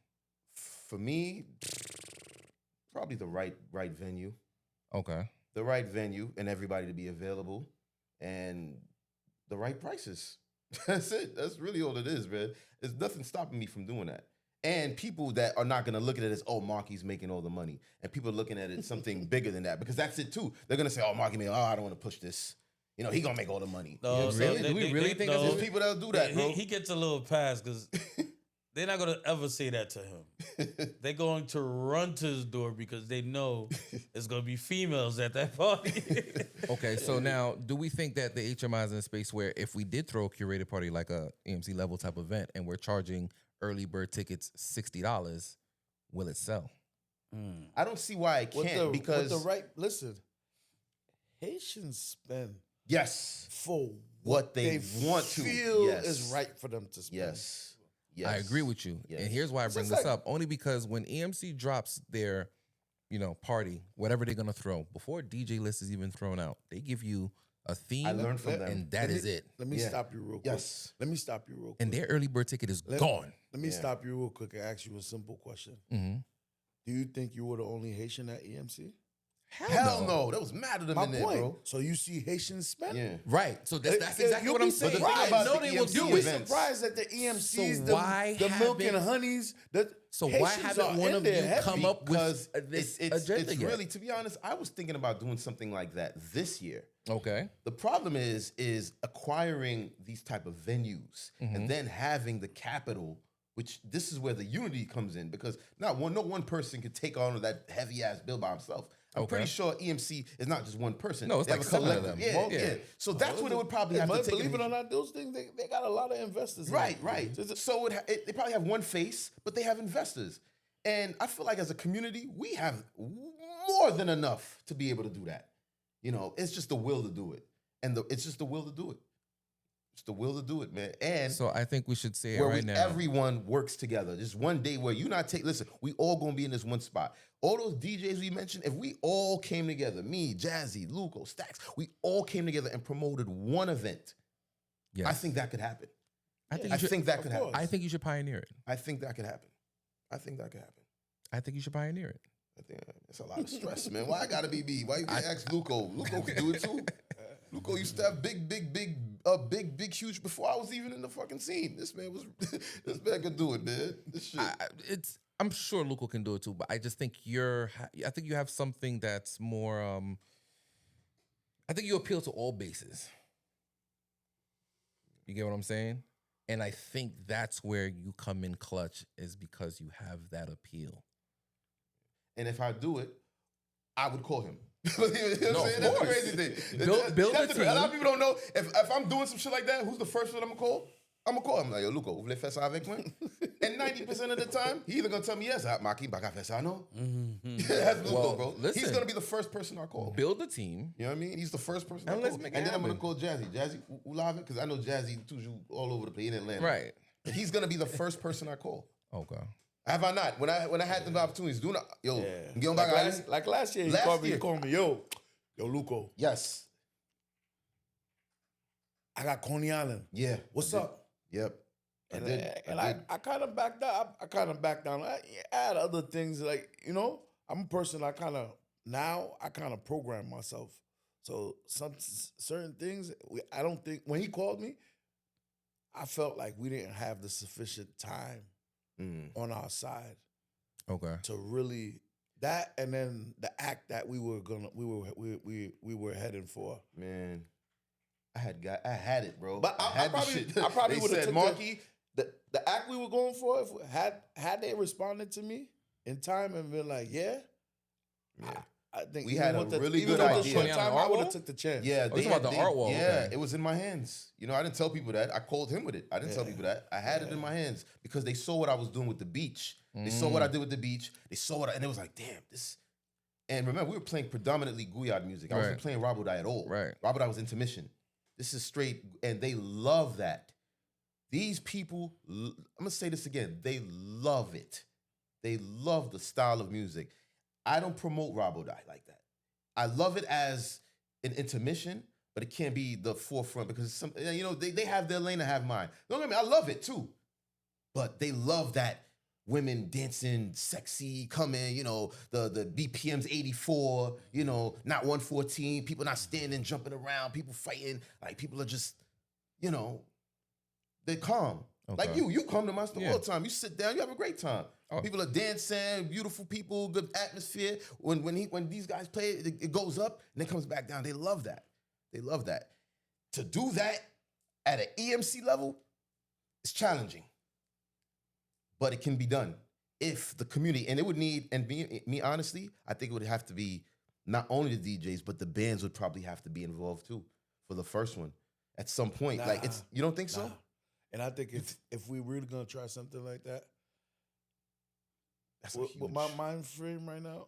For me, probably the right venue. Okay. The right venue and everybody to be available and the right prices. That's it. That's really all it is, man. There's nothing stopping me from doing that. And people that are not going to look at it as, Markie's making all the money. And people are looking at it something bigger than that. Because that's it, too. They're going to say, Markie, I don't want to push this. He going to make all the money. No, really? Do we really think there's people that'll do that, bro? He gets a little pass because they're not going to ever say that to him. They're going to run to his door because they know it's going to be females at that party. Okay, so now, do we think that the HMI is in a space where if we did throw a curated party like a AMC level type event and we're charging early bird tickets $60, will it sell? I don't see why it can't because listen, Haitians spend for what they want to feel is right for them to spend. Yes. I agree with you. Yes. And here's why I bring this up. Only because when EMC drops their, party, whatever they're gonna throw, before DJ list is even thrown out, they give you a theme. I learned from them. And that is it. Let me stop you real quick. Yes. Let me stop you real quick. And their early bird ticket is gone. Let me stop you real quick and ask you a simple question. Mm-hmm. Do you think you were the only Haitian at EMC? Hell no. That was mad of them My in there, point. bro. So you see Haitians spend? Yeah. Right. So that's exactly You'll what be I'm saying. surprised. I know the they will EMC do You'll be it. events. surprised at the EMCs, So the why milk and haven't- honeys. So why Haitians haven't are one in of there you heavy. come up Because with this it's agenda yet? really, to be honest, I was thinking about doing something like that this year. Okay. The problem is acquiring these type of venues and then having the capital, which this is where the unity comes in, because no one person can take on that heavy ass bill by himself. I'm pretty sure EMC is not just one person. No, it's They like have a 7 of collective. them. Yeah. So that's what it would probably have to take. Believe it or not, those things, they got a lot of investors. in Right, it. right. So they probably have one face, but they have investors. And I feel like as a community, we have more than enough to be able to do that. It's just the will to do it. And it's just the will to do it. It's the will to do it, man. And So I think we should say it where right now. everyone works together. Just one day where listen, we all gonna be in this one spot. All those DJs we mentioned, if we all came together, me, Jazzy, Luko, Stacks, we all came together and promoted one event, Yes. I think that could happen. I think I you should, think that could happen. course. I think you should pioneer it. I think that could happen. I think that could happen. I think you should pioneer it. I think it's a lot of stress, man. Why I gotta be me? Why you can't ask Luko? Luko could do it too. Luko used to have big, huge before I was even in the fucking scene. This man could do it, man. This shit. I'm sure Luko can do it too, but I just think I think you have something that's more. I think you appeal to all bases. You get what I'm saying? And I think that's where you come in clutch, is because you have that appeal. And if I do it, I would call him. You know what I'm No, saying? of That's the course. crazy thing. Build That's a the- A lot of team. people don't know. If I'm doing some shit like that, who's the first one I'm gonna call? I'm gonna call him like, yo, Luko, vous voulez faire ça avec moi? And 90% of the time, he either gonna tell me yes, Markie, but I got faire ça, no? That's Luko, Well, bro. He's listen. gonna be the first person I call. Build a team. You know what I mean? He's the first person And I let's call. make it And then I'm gonna happen. call Jazzy. Jazzy, who live it? Because I know Jazzy toujours all over the place in Atlanta. Right. And he's gonna be the first person I call. Okay. Have I not? When I had the opportunities, do not. Yo, get on Like back. last year, he Last called me. year. He called me, yo, Luko, Yes. I got Coney Island. Yeah. What's I did. up? Yep. I And did. I kind of backed up. I kind of backed down. I had other things like, I'm a person. I kind of program myself. So some certain things, I don't think when he called me, I felt like we didn't have the sufficient time on our side Okay. to really that, and then the act that we were heading for. Man, I had it, bro. But I had the probably shit. I probably They would have said, took Markie. the act we were going for. If had they responded to me in time and been like, yeah. I think We even had a with the- really even good with the idea. short Coney time, Island I art would wall? have took the chance. Yeah, you talking about the art wall, Yeah, okay. it was in my hands. I didn't tell people that. I called him with it. I didn't tell people that. I had it in my hands because they saw what I was doing with the beach. They saw what I did with the beach. They saw and it was like, damn, this. And remember, we were playing predominantly Guyad music. I wasn't Right. playing Rabodai at all. Right. Rabodai was intermission. This is straight, and they love that. These people, I'm gonna say this again, they love it. They love the style of music. I don't promote Rabodai like that. I love it as an intermission, but it can't be the forefront because they have their lane, I have mine. Don't get me, I love it too. But they love that women dancing, sexy, coming, the BPM's 84, not 114, people not standing, jumping around, people fighting, like people are just, they're calm. Okay. Like you come to my store Yeah. all the time. You sit down, you have a great time. Oh. People are dancing, beautiful people, good atmosphere. When these guys play, it goes up and it comes back down. They love that. They love that. To do that at an EMC level, it's challenging. But it can be done if the community, and it would need, and me honestly, I think it would have to be not only the DJs, but the bands would probably have to be involved too for the first one at some point. Nah. Like you don't think so? Nah. And I think if we really gonna try something like that, That's with my mind frame right now,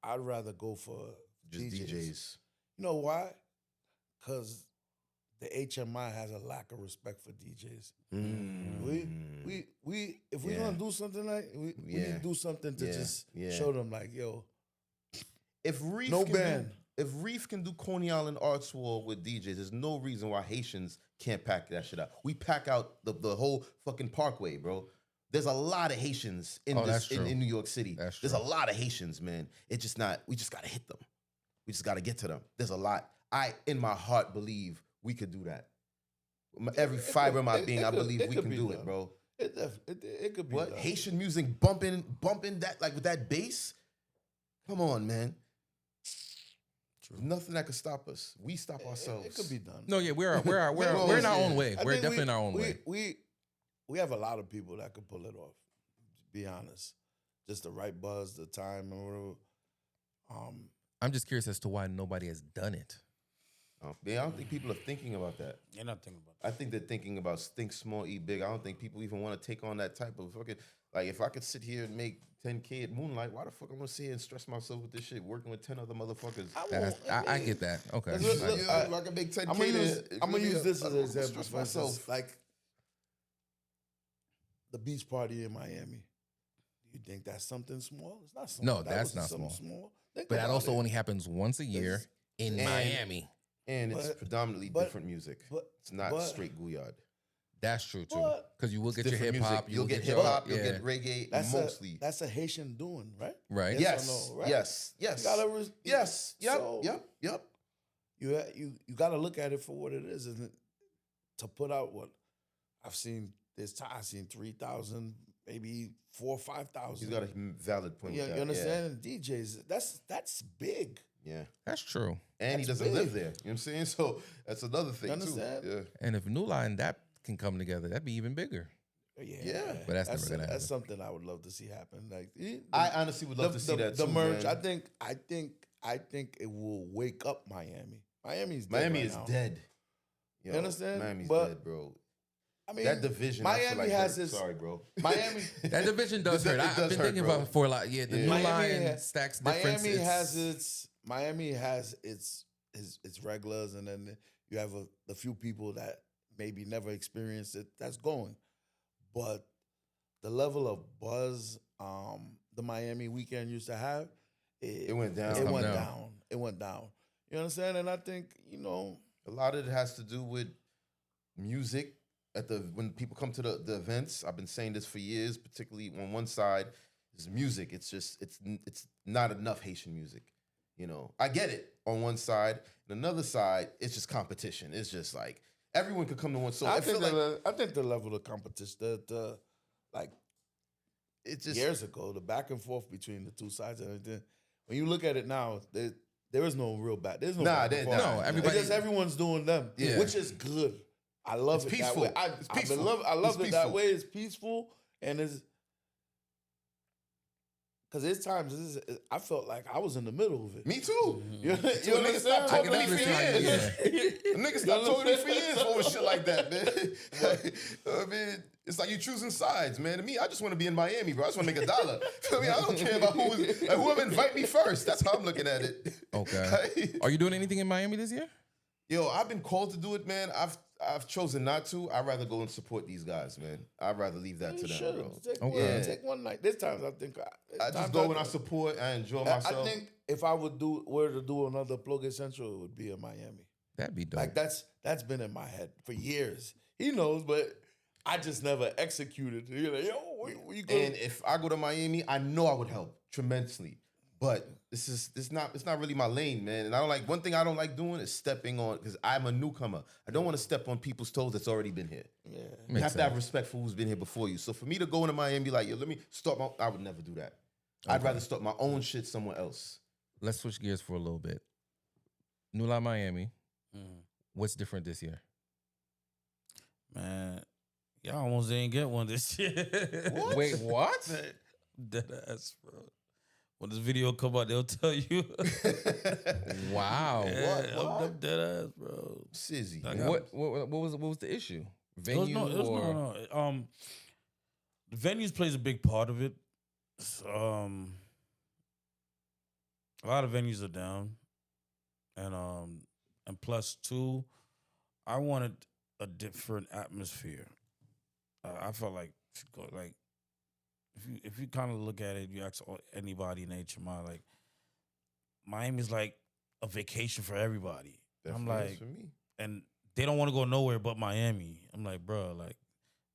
I'd rather go for just DJs. You know why? Because the HMI has a lack of respect for DJs. We if we're gonna do something like we need to do something to just show them like, yo, if Reef no can band. if Reef can do Coney Island Arts Wall with DJs, there's no reason why Haitians can't pack that shit out. We pack out the whole fucking parkway, bro. There's a lot of Haitians in in New York City. There's a lot of Haitians, man. It's just not, we just gotta hit them. We just gotta get to them. There's a lot. I, in my heart, believe we could do that. Every fiber of my being, I believe we can do it, bro. It could be what? done. Haitian music bumping that, like with that bass? Come on, man. There's nothing that could stop us. We stop ourselves. It could be done. No, yeah, we're in our own way. We're definitely in our own way. We have a lot of people that could pull it off. To be honest, just the right buzz, the time, or whatever. I'm just curious as to why nobody has done it. Yeah, I don't think people are thinking about that. You're not thinking about that. I think they're thinking about think small, eat big. I don't think people even want to take on that type of fucking, like, if I could sit here and make 10K at Moonlight, why the fuck I'm gonna sit here and stress myself with this shit, working with 10 other motherfuckers? I get that. Okay. If I can make 10K, I'm gonna use this as an example. Stress myself. Like the beach party in Miami. Do you think that's something small? It's not small. No, that's not small. Think But that about also it. only happens once a year in Miami. And it's predominantly different music. It's not straight Guyard. That's true too. Because you will get your Different hip hop. music. You'll get hip hop. You'll get reggae. Mostly. That's a Haitian doing, right? Right. Yes. Or no, right? Yes. Yes. Yes. Yep. So, Yep. You got to look at it for what it is, and to put out what I've seen. I've seen 3,000, maybe 4,000 or 5,000. He's got a valid point. Yeah, with that. you understand? Yeah. DJs, that's big. Yeah, that's true. And he doesn't live there. You know what I'm saying? So that's another thing, you understand? too. Yeah. And if New Line that can come together, that'd be even bigger. Yeah. But that's never gonna happen. That's something I would love to see happen. Like I honestly would love to see that too. The merge. Man. I think it will wake up Miami. Miami is dead. You understand? Miami's dead, bro. I mean, that division. Miami has this. Sorry, bro. Miami. That division does hurt. I've been thinking about it for a lot. Yeah, the New Line stacks difference. Miami has its regulars, and then you have the few people that maybe never experienced it. That's going, but the level of buzz the Miami weekend used to have, it went down. It went down. It went down. You understand? And I think a lot of it has to do with music. When people come to the events, I've been saying this for years, particularly on one side, is music. It's just it's not enough Haitian music. I get it on one side, and another side, it's just competition. It's just like everyone could come to one. So I think the level of competition, it's just years ago, the back and forth between the two sides and everything. When you look at it now, there is no real back. There's no everyone's doing them, which is good. I love it peaceful. That way. It's peaceful. I love it that way. It's peaceful, and it's because there's times I felt like I was in the middle of it. Me too. You niggas stopped talking to me for years. Niggas stopped talking to me for years over shit like that, man. I mean, it's like you choosing sides, man. To me, I just want to be in Miami, bro. I just want to make $1. I mean, I don't care about whoever invite me first. That's how I'm looking at it. Okay. Are you doing anything in Miami this year? Yo, I've been called to do it, man. I've chosen not to. I'd rather go and support these guys, man. I'd rather leave that to them, bro. Take one night. There's times I think I just go when I support. I enjoy myself. I think if I were to do another Plogay Central, it would be in Miami. That'd be dope. Like that's been in my head for years. He knows, but I just never executed. You're like, where you go? And if I go to Miami, I know I would help tremendously. But it's not really my lane, man. And one thing I don't like doing is stepping on, because I'm a newcomer. I don't want to step on people's toes that's already been here. Yeah. You have to have respect for who's been here before you. So for me to go into Miami, like, yo, let me start I would never do that. I'd rather start my own shit somewhere else. Let's switch gears for a little bit. New Line Miami. What's different this year? Man, y'all almost didn't get one this year. What? Wait, what? Dead ass, bro. When this video come out, they'll tell you. Wow. Yeah, what? Dead ass, bro. Sizzy. What was the issue? Venue no. The venues plays a big part of it. A lot of venues are down, and plus two, I wanted a different atmosphere. I felt like if you kind of look at it, you ask anybody in HMI, like Miami's like a vacation for everybody. I'm Definitely is like, for me. and they don't want to go nowhere but Miami. I'm like, bro, like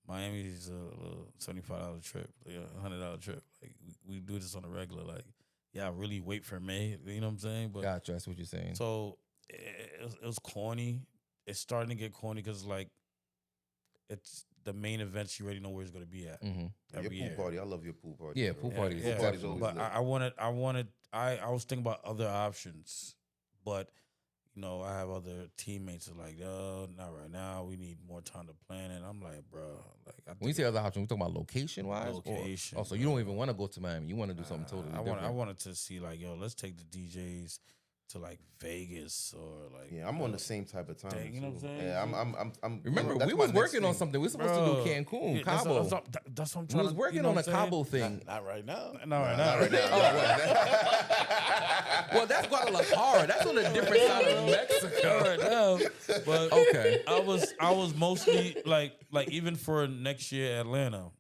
Miami is a little $75 trip, like a $100 trip. Like we do this on a regular. Like, yeah, I really wait for May. You know what I'm saying? But Gotcha. That's what you're saying. so it was corny. It's starting to get corny because like it's the main events. You already know where it's going to be at every Your year. pool party. I love your pool party. Yeah, bro. pool party is Pool party's always But lit. I was thinking about other options, but you know, I have other teammates who are like, not right now. We need more time to plan it. I'm like, bro, like When you say other options, we talking about location wise. Location, Oh, so you don't even want to go to Miami. You want to do something totally different. I wanted to see like, yo, let's take the DJs to like Vegas or like. Yeah, I'm on the same type of time. you know what I'm saying? Yeah, I'm Remember, that's we my was next working on thing. something. We were supposed to do Cancun, yeah, Cabo. That's what I'm We trying was to. working you know on a what I'm saying? Cabo thing. Not right now. Not right Not right now. Well, that's Guadalajara. That's on a different side of Mexico. Right now, but Okay. I was mostly like even for next year Atlanta,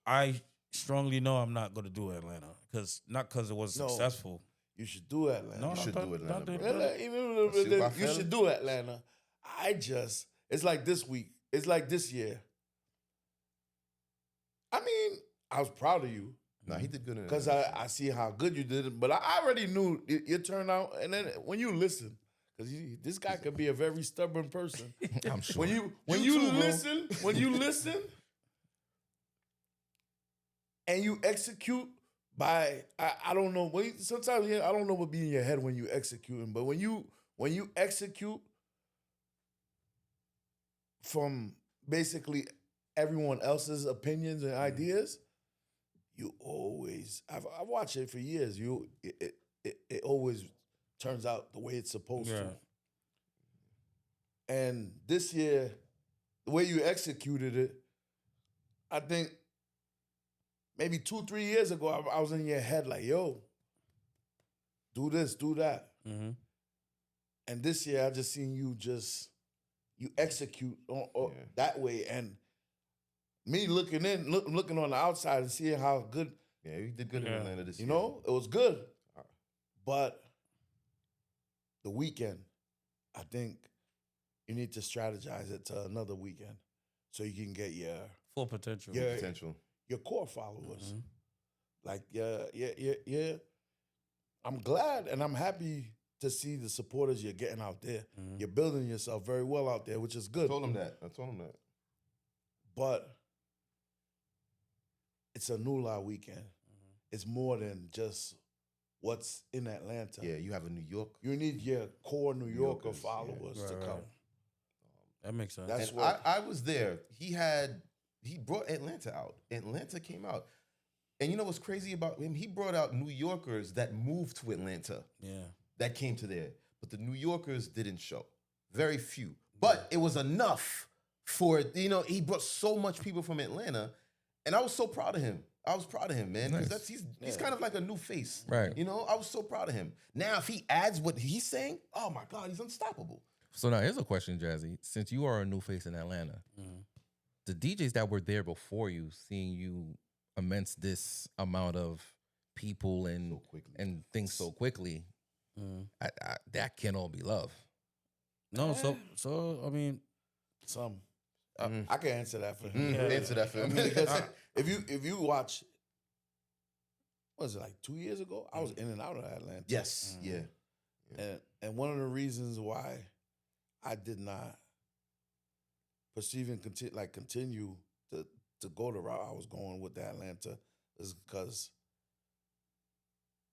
I strongly know I'm not going to do Atlanta because it was No. successful. You should do Atlanta. No, You should do Atlanta, bro. Even See if I you feel should it. do Atlanta. It's like this week. It's like this year. I mean, I was proud of you Nah, he did good in because Atlanta. I see how good you did it. But I already knew your turnout. And then when you listen, because this guy could be a very stubborn person. I'm sure. When you too, bro. listen, and you execute by I don't know. Sometimes I don't know what be in your head when you executing, but when you execute from basically everyone else's opinions and ideas, you always I've watched it for years. It always turns out the way it's supposed to. And this year, the way you executed it, I think maybe 2-3 years ago, I was in your head like, yo, do this, do that. Mm-hmm. And this year, I just seen you execute that way. And me looking on the outside and seeing how good, Yeah, he did good in Atlanta this you year. know, it was good. But the weekend, I think you need to strategize it to another weekend so you can get your Full potential. Potential. your core followers. Like, yeah. I'm glad and I'm happy to see the supporters you're getting out there. You're building yourself very well out there, which is good. I told him that. But it's a New Law weekend. It's more than just what's in Atlanta. Yeah, you have a New York. You need your core New Yorker Yorkers, followers yeah. to Right, come. right. That makes sense. That's And what I was there. He brought Atlanta out. Atlanta came out. And you know what's crazy about him? He brought out New Yorkers that moved to Atlanta. Yeah. That came to there. But the New Yorkers didn't show. Very few. But it was enough for, he brought so much people from Atlanta. And I was so proud of him. I was proud of him, man. Because Nice. he's kind of like a new face. Right. I was so proud of him. Now, if he adds what he's saying, oh my God, he's unstoppable. So now here's a question, Jazzy. Since you are a new face in Atlanta, the DJs that were there before you, seeing you immense this amount of people and things so quickly, that can all be love. No, so I mean, some. I can answer that for him. Answer that for him. Because if you watch, what was it, like 2 years ago? I was in and out of Atlanta. Yes, yeah. And one of the reasons why I did not perceive and continue to go the route I was going with the Atlanta is because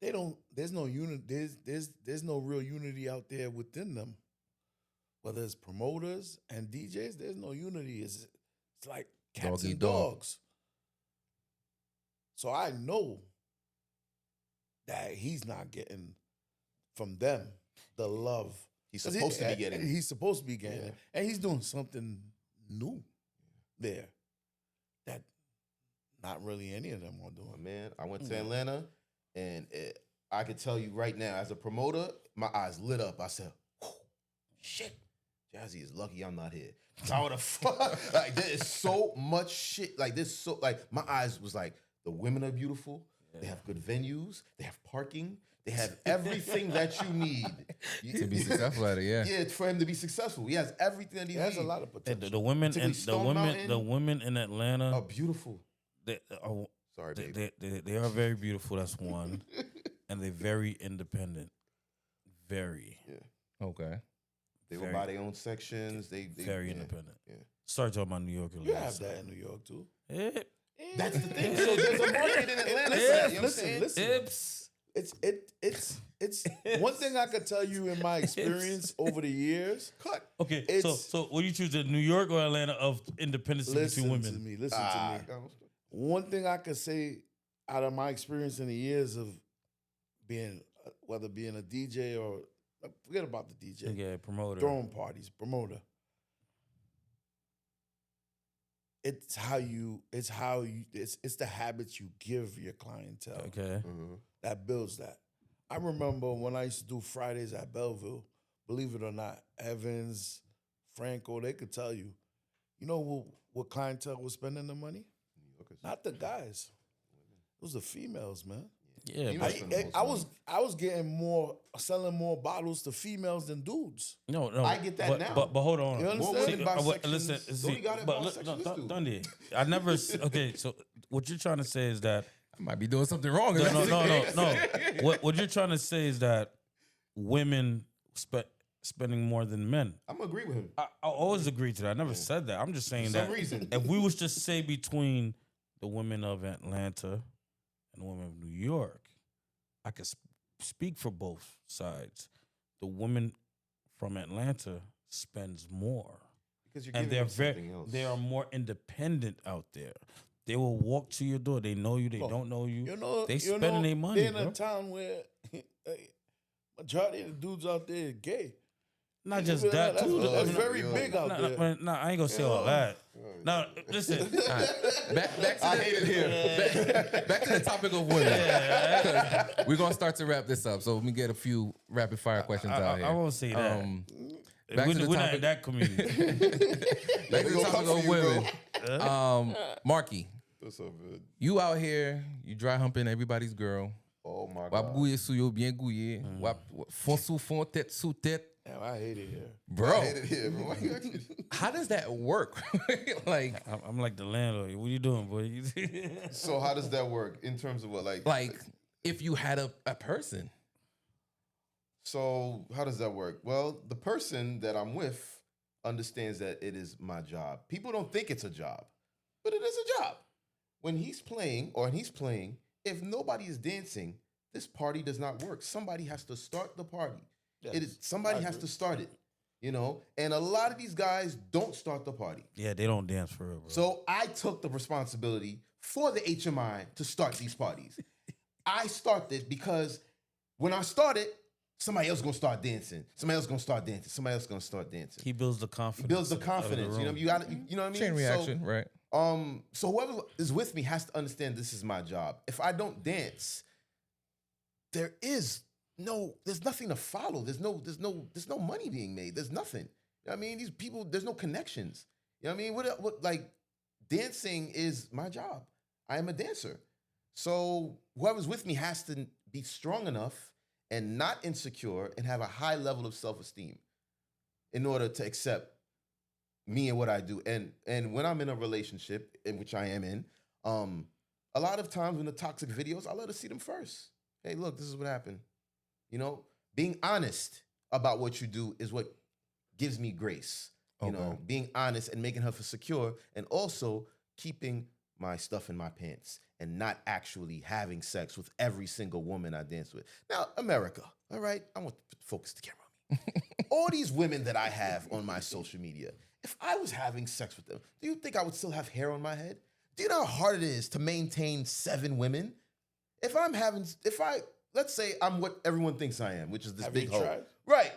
there's no unity, there's no real unity out there within them. Whether it's promoters and DJs, there's no unity. It's like cats Dog eat and dog. dogs. So I know that he's not getting from them the love He's supposed to be getting. He's supposed to be getting Yeah. it. And he's doing something new there that not really any of them are doing. Man, I went to Atlanta, and I could tell you right now, as a promoter, my eyes lit up. I said, shit, Jazzy is lucky I'm not here. How the fuck? Like, there is so much shit. Like, my eyes was like, the women are beautiful. They have good venues. They have parking. They have everything that you need To be successful at it, yeah. Yeah, for him to be successful. He has everything that he needs. He has a lot of potential. The women and the women in Atlanta are beautiful. They are, Sorry, baby. they are very beautiful. That's one, and they're very independent. Very. Yeah. Okay. They will buy their own sections. They very independent. Yeah. Start talking about New York. You have that in New York too. That's the thing. So there's a market in Atlanta. Listen. It's one thing I could tell you in my experience over the years. Okay, so what do you choose, New York or Atlanta of independence between women? Listen to me. One thing I could say out of my experience in the years of being, whether being a DJ or forget about the DJ, promoter, throwing parties, promoter. It's the habits you give your clientele. Okay. That builds that. I remember when I used to do Fridays at Belleville, believe it or not, Evans, Franco, they could tell you, you know what clientele was spending the money? Not the guys. It was the females, man. Yeah, I was selling more bottles to females than dudes. No, I get that now. But hold on. You understand? Listen, Dundee. I never. Okay, so what you're trying to say is that I might be doing something wrong. No. What you're trying to say is that women spending more than men. I'm gonna agree with him. I always agree to that. I never said that. I'm just saying that if we was just say between the women of Atlanta and the women of New York, I could speak for both sides. The women from Atlanta spends more because you're giving them something else. They are more independent out there. They will walk to your door. They know you. They don't know you. They spending their money. They're in a town where majority of the dudes out there are gay. Not just that too. That's very big out there. No, I ain't gonna say all that. No, listen. Back to the topic of women. We're gonna start to wrap this up. So let me get a few rapid fire questions out here. I won't say that. We're not in that community. Back to the topic of women. Markie. What's up, man? You out here, you dry humping everybody's girl. Oh my God. Wap gouye sou yo, bien gouye. Wap fon sou fon, tête sous tête. Damn, I hate it here. Bro. I hate it here, bro. How does that work? Like, I'm like the landlord. What are you doing, boy? So how does that work in terms of what, like if you had a person? So how does that work? Well, the person that I'm with understands that it is my job. People don't think it's a job, but it is a job. When he's playing, if nobody is dancing, this party does not work. Somebody has to start the party. Yes, somebody has to start it, you know? And a lot of these guys don't start the party. Yeah, they don't dance for real, bro. So I took the responsibility for the HMI to start these parties. I started because when I started, somebody else gonna start dancing. Somebody else gonna start dancing. Somebody else gonna start dancing. He builds the confidence. You know, you got you know what I mean? Chain reaction, right? So whoever is with me has to understand this is my job. If I don't dance, there's nothing to follow. There's no money being made. There's nothing. You know what I mean? These people, there's no connections. You know what I mean? What like dancing is my job. I am a dancer. So whoever's with me has to be strong enough and not insecure and have a high level of self-esteem in order to accept me and what I do. And when I'm in a relationship, in which I am in, a lot of times when the toxic videos, I let her see them first. Hey, look, this is what happened. You know, being honest about what you do is what gives me grace. You know, being honest and making her feel secure, and also keeping my stuff in my pants and not actually having sex with every single woman I dance with. Now, America, all right? I want to focus the camera on me. All these women that I have on my social media, if I was having sex with them, do you think I would still have hair on my head? Do you know how hard it is to maintain 7 women? Let's say I'm what everyone thinks I am, which is this big hoe. Right.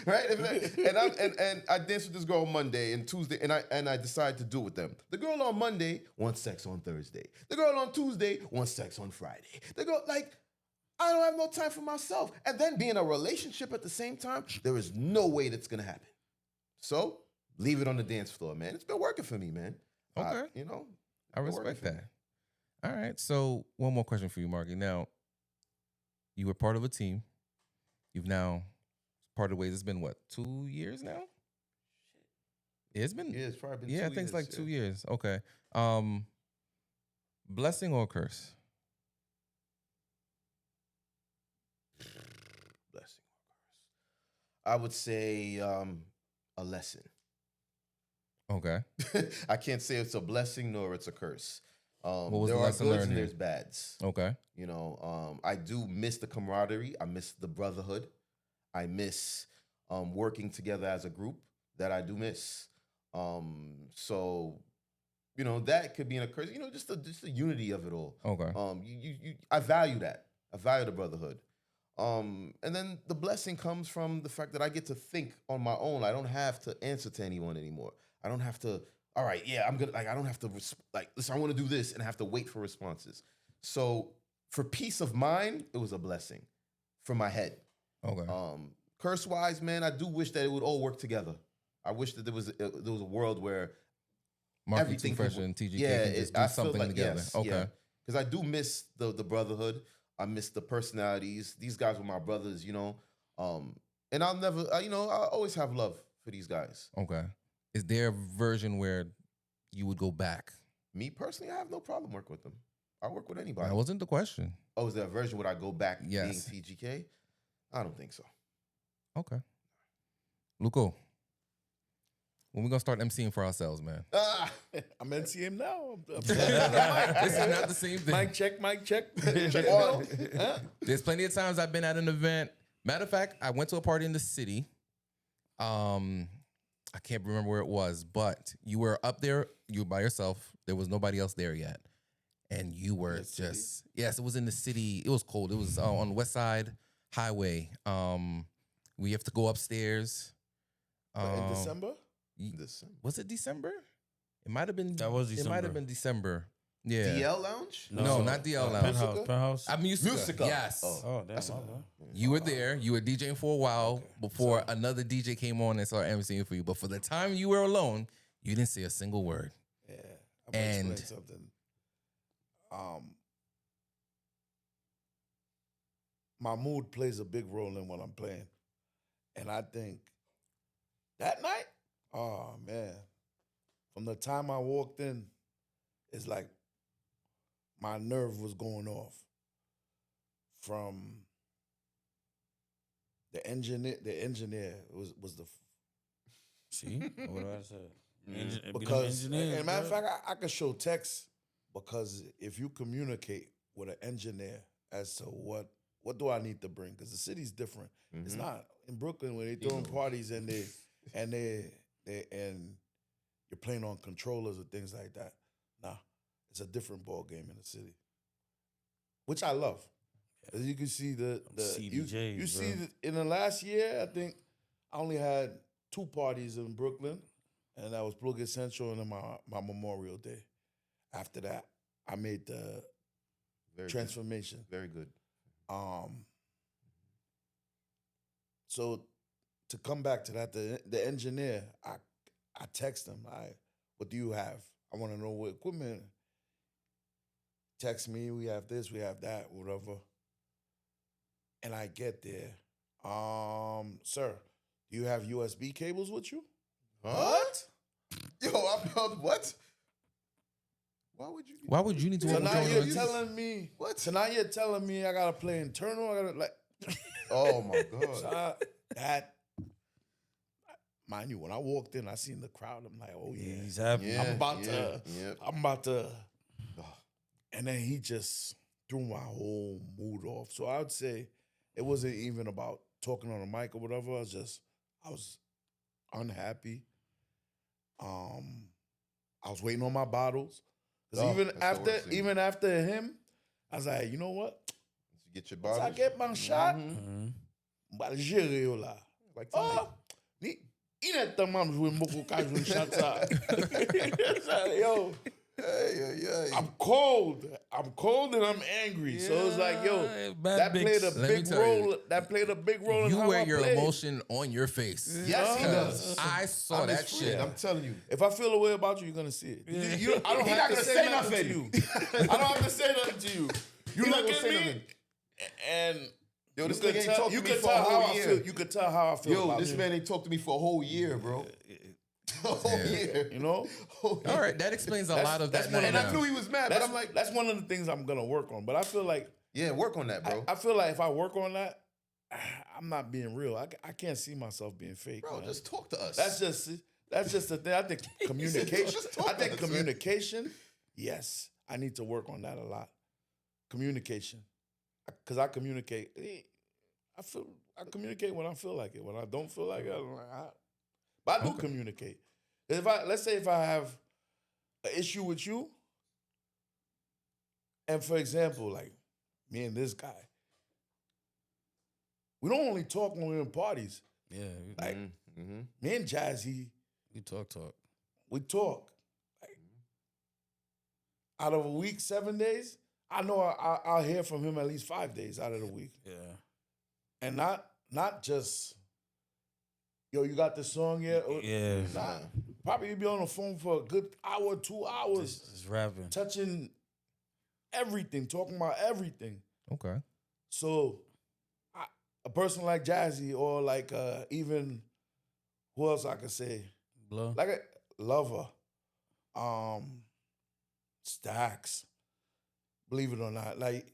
Right? And I danced with this girl on Monday and Tuesday, and I decided to do it with them. The girl on Monday wants sex on Thursday. The girl on Tuesday wants sex on Friday. The girl, I don't have no time for myself. And then be in a relationship at the same time, there is no way that's gonna happen. So leave it on the dance floor, man. It's been working for me, man. Okay. I respect that. All right. So one more question for you, Markie. Now, You were part of a team. You've now parted ways. It's been what, 2 years now? It's been Yeah, it's probably been 2 I years. think it's like 2 years. Okay. Blessing or curse? Blessing. I would say a lesson. Okay. I can't say it's a blessing nor it's a curse. What was there the are lesson goods learned and here? there's bads. Okay. You know, I do miss the camaraderie. I miss the brotherhood. I miss working together as a group. That I do miss. So, you know, that could be in a curse. You know, just the unity of it all. Okay. I value that. I value the brotherhood. And then the blessing comes from the fact that I get to think on my own. I don't have to answer to anyone anymore. I don't have to. All right, yeah, I'm gonna like. I don't have to listen. I want to do this and have to wait for responses. So for peace of mind, it was a blessing for my head. Okay. Curse wise, man, I do wish that it would all work together. I wish that there was a world where Markie, everything Too Fresh, could- and TGK yeah, can just it- do I feel something like, together. yes, Okay. Because I do miss the brotherhood. I miss the personalities. These guys were my brothers, you know. And I'll never, I always have love for these guys. Okay. Is there a version where you would go back? Me personally, I have no problem working with them. I work with anybody. That wasn't the question. Oh, is there a version would I go back Yes. being TGK? I don't think so. Okay. Luko, when we gonna start MCing for ourselves, man? I'm NCM now. This is not the same thing. Mic check, mic check. Check one. Huh? There's plenty of times I've been at an event. Matter of fact, I went to a party in the city. I can't remember where it was, but you were up there. You were by yourself. There was nobody else there yet, and you were just yes. It was in the city. It was cold. It was on the West Side Highway. We have to go upstairs. In December? Was it December? It might have been. That was It might have December. been December. Yeah. DL Lounge? No, not DL Lounge. Penthouse. I'm Musica. Yes. Oh, damn. That's my a- bad. You were there. You were DJing for a while before another DJ came on and started emceeing for you. But for the time you were alone, you didn't say a single word. Yeah. I'm gonna And- explain something. My mood plays a big role in what I'm playing. And I think that night, oh man, from the time I walked in, it's like my nerve was going off. From the engineer was the See? What I said. because and matter of fact, I could show text because if you communicate with an engineer as to what do I need to bring, because the city's different. It's not in Brooklyn where they throwing parties and you're playing on controllers or things like that. Nah, it's a different ball game in the city, which I love. As you can see you CDJs, see bro. in the last year, I think I only had 2 parties in Brooklyn, and that was Plogay Central and then my Memorial Day. After that, I made the Very transformation. Good. Very good. So to come back to that, the engineer, I text him, what do you have? I want to know what equipment. Text me, we have this, we have that, whatever. And I get there. Sir, do you have USB cables with you? What? Yo, what? Why would you need to So have now control you're of telling me What? So now you're telling me I gotta play internal. I gotta Oh my god. So that. Mind you, when I walked in, I seen the crowd. I'm like, oh yeah, He's happy. Yeah. I'm about to. Ugh. And then he just threw my whole mood off. So I would say it wasn't even about talking on the mic or whatever. I was unhappy. I was waiting on my bottles. Because Oh, that's the worst thing. even after him, I was like, you know what? Get your Once body. I get my shot, Mhm. mbal jere yo la. Like tonight. Oh, inettement jouer beaucoup quand je shot ça. Yo, Hey. I'm cold and I'm angry. So it's like, yo, bad that bigs. played a Let me big tell role. you. That played a big role in You how wear I your play. emotion on your face. Yes, he does. I saw I'm his that friend, shit. I'm telling you. If I feel a way about you, you're gonna see it. I don't He have not to gonna say say nothing to nothing. you. I don't have to say nothing to you. You He not look gonna at say me, nothing. and Yo, this You nigga could ain't tell, talked you to me could for a tell how whole I year. feel. You could tell how I feel. Yo, about this him. man ain't talked to me for a whole year, bro. A whole year. You know? All right, that explains a lot of that. one And of I knew he was mad, but I'm like, that's one of the things I'm gonna work on. But I feel like yeah, work on that, bro. I feel like if I work on that, I'm not being real. I can't see myself being fake. Bro, man. just talk to us. That's just the thing. I think communication. Just talk I think to us, man. communication. Yes, I need to work on that a lot. Communication, because I communicate. I communicate when I feel like it. When I don't feel like it, I'm like, but I do communicate. Let's say if I have an issue with you, and for example, like me and this guy, we don't only talk when we're in parties. Yeah, Like me and Jazzy, you talk. we talk. Like, out of a week, 7 days, I know I'll hear from him at least 5 days out of the week. Yeah. And not just, yo, you got this song yet? Yeah. Nah, probably you be on the phone for a good hour, 2 hours, Just rapping. touching everything, talking about everything. Okay. So a person like Jazzy or like even, who else I could say? Blow. Like a Lover, Stacks, believe it or not. Like,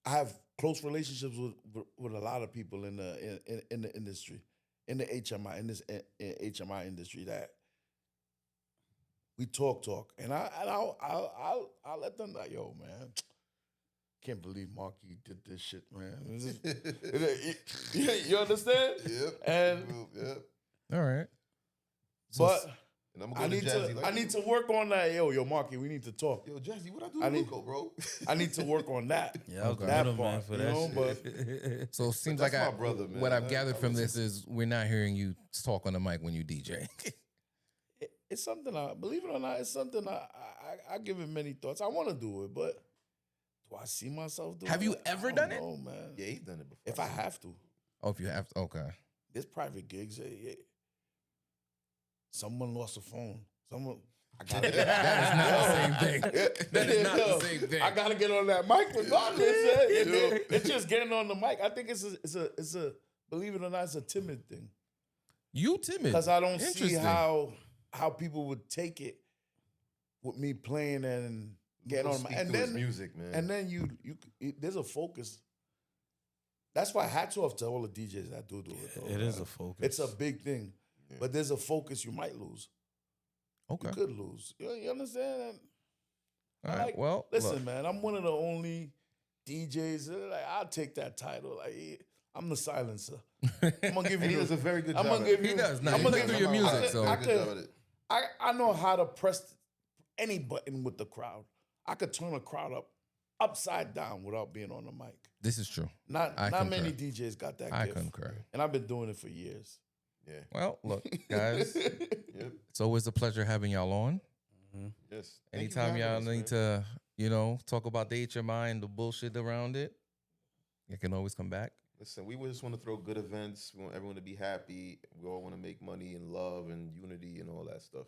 I have close relationships with a lot of people in the industry, in the HMI, in this HMI industry, that we talk, and I'll let them know, yo, man, can't believe Markie did this shit, man. You understand? Yep. And yep. All right. but And I'm gonna go to Jazzy. I need to work on that. Yo, Markie, we need to talk. Yo, Jazzy, what I do I to need- Luko, bro? I need to work on that. Yeah, I was Okay. That that man part, for you that know, shit. but So it seems that's like my brother, man. what I've I gathered from listen this is we're not hearing you talk on the mic when you DJ. it's something believe it or not, it's something I give it many thoughts. I want to do it, but do I see myself doing it? Have you ever done it? No, man. Yeah, he's done it before. If I have to, Oh, if you have to, okay. there's private gigs. Someone lost a phone. Someone. I gotta get, That is not the same thing. That is not the same thing. I gotta get on that mic regardless. It's just getting on the mic. I think it's a believe it or not, it's a timid thing. You timid. Because I don't see Interesting. how people would take it with me playing and getting on my Speak and through his then music, man. and then you there's a focus. That's why hats off to all the DJs that do it. Though, It is man. a focus. It's a big thing, but there's a focus you might lose. Okay. You could lose. You understand? All right. Like, Well, listen, look. man. I'm one of the only DJs. Like, I'll take that title. Like, I'm the silencer. I'm gonna give And he you. does a very good I'm job. gonna at give it. you. He does. Nah, I'm he gonna plays give through you your music, so- I, Good job at it. I know how to press any button with the crowd. I could turn a crowd upside down without being on the mic. This is true. Not I concur. many DJs got that I gift. concur. And I've been doing it for years. Yeah. Well, look, guys, Yep. it's always a pleasure having y'all on. Yes. Thank you for Anytime having y'all us, need man. to, talk about the HMI and the bullshit around it, you can always come back. Listen, we just want to throw good events. We want everyone to be happy. We all want to make money and love and unity and all that stuff,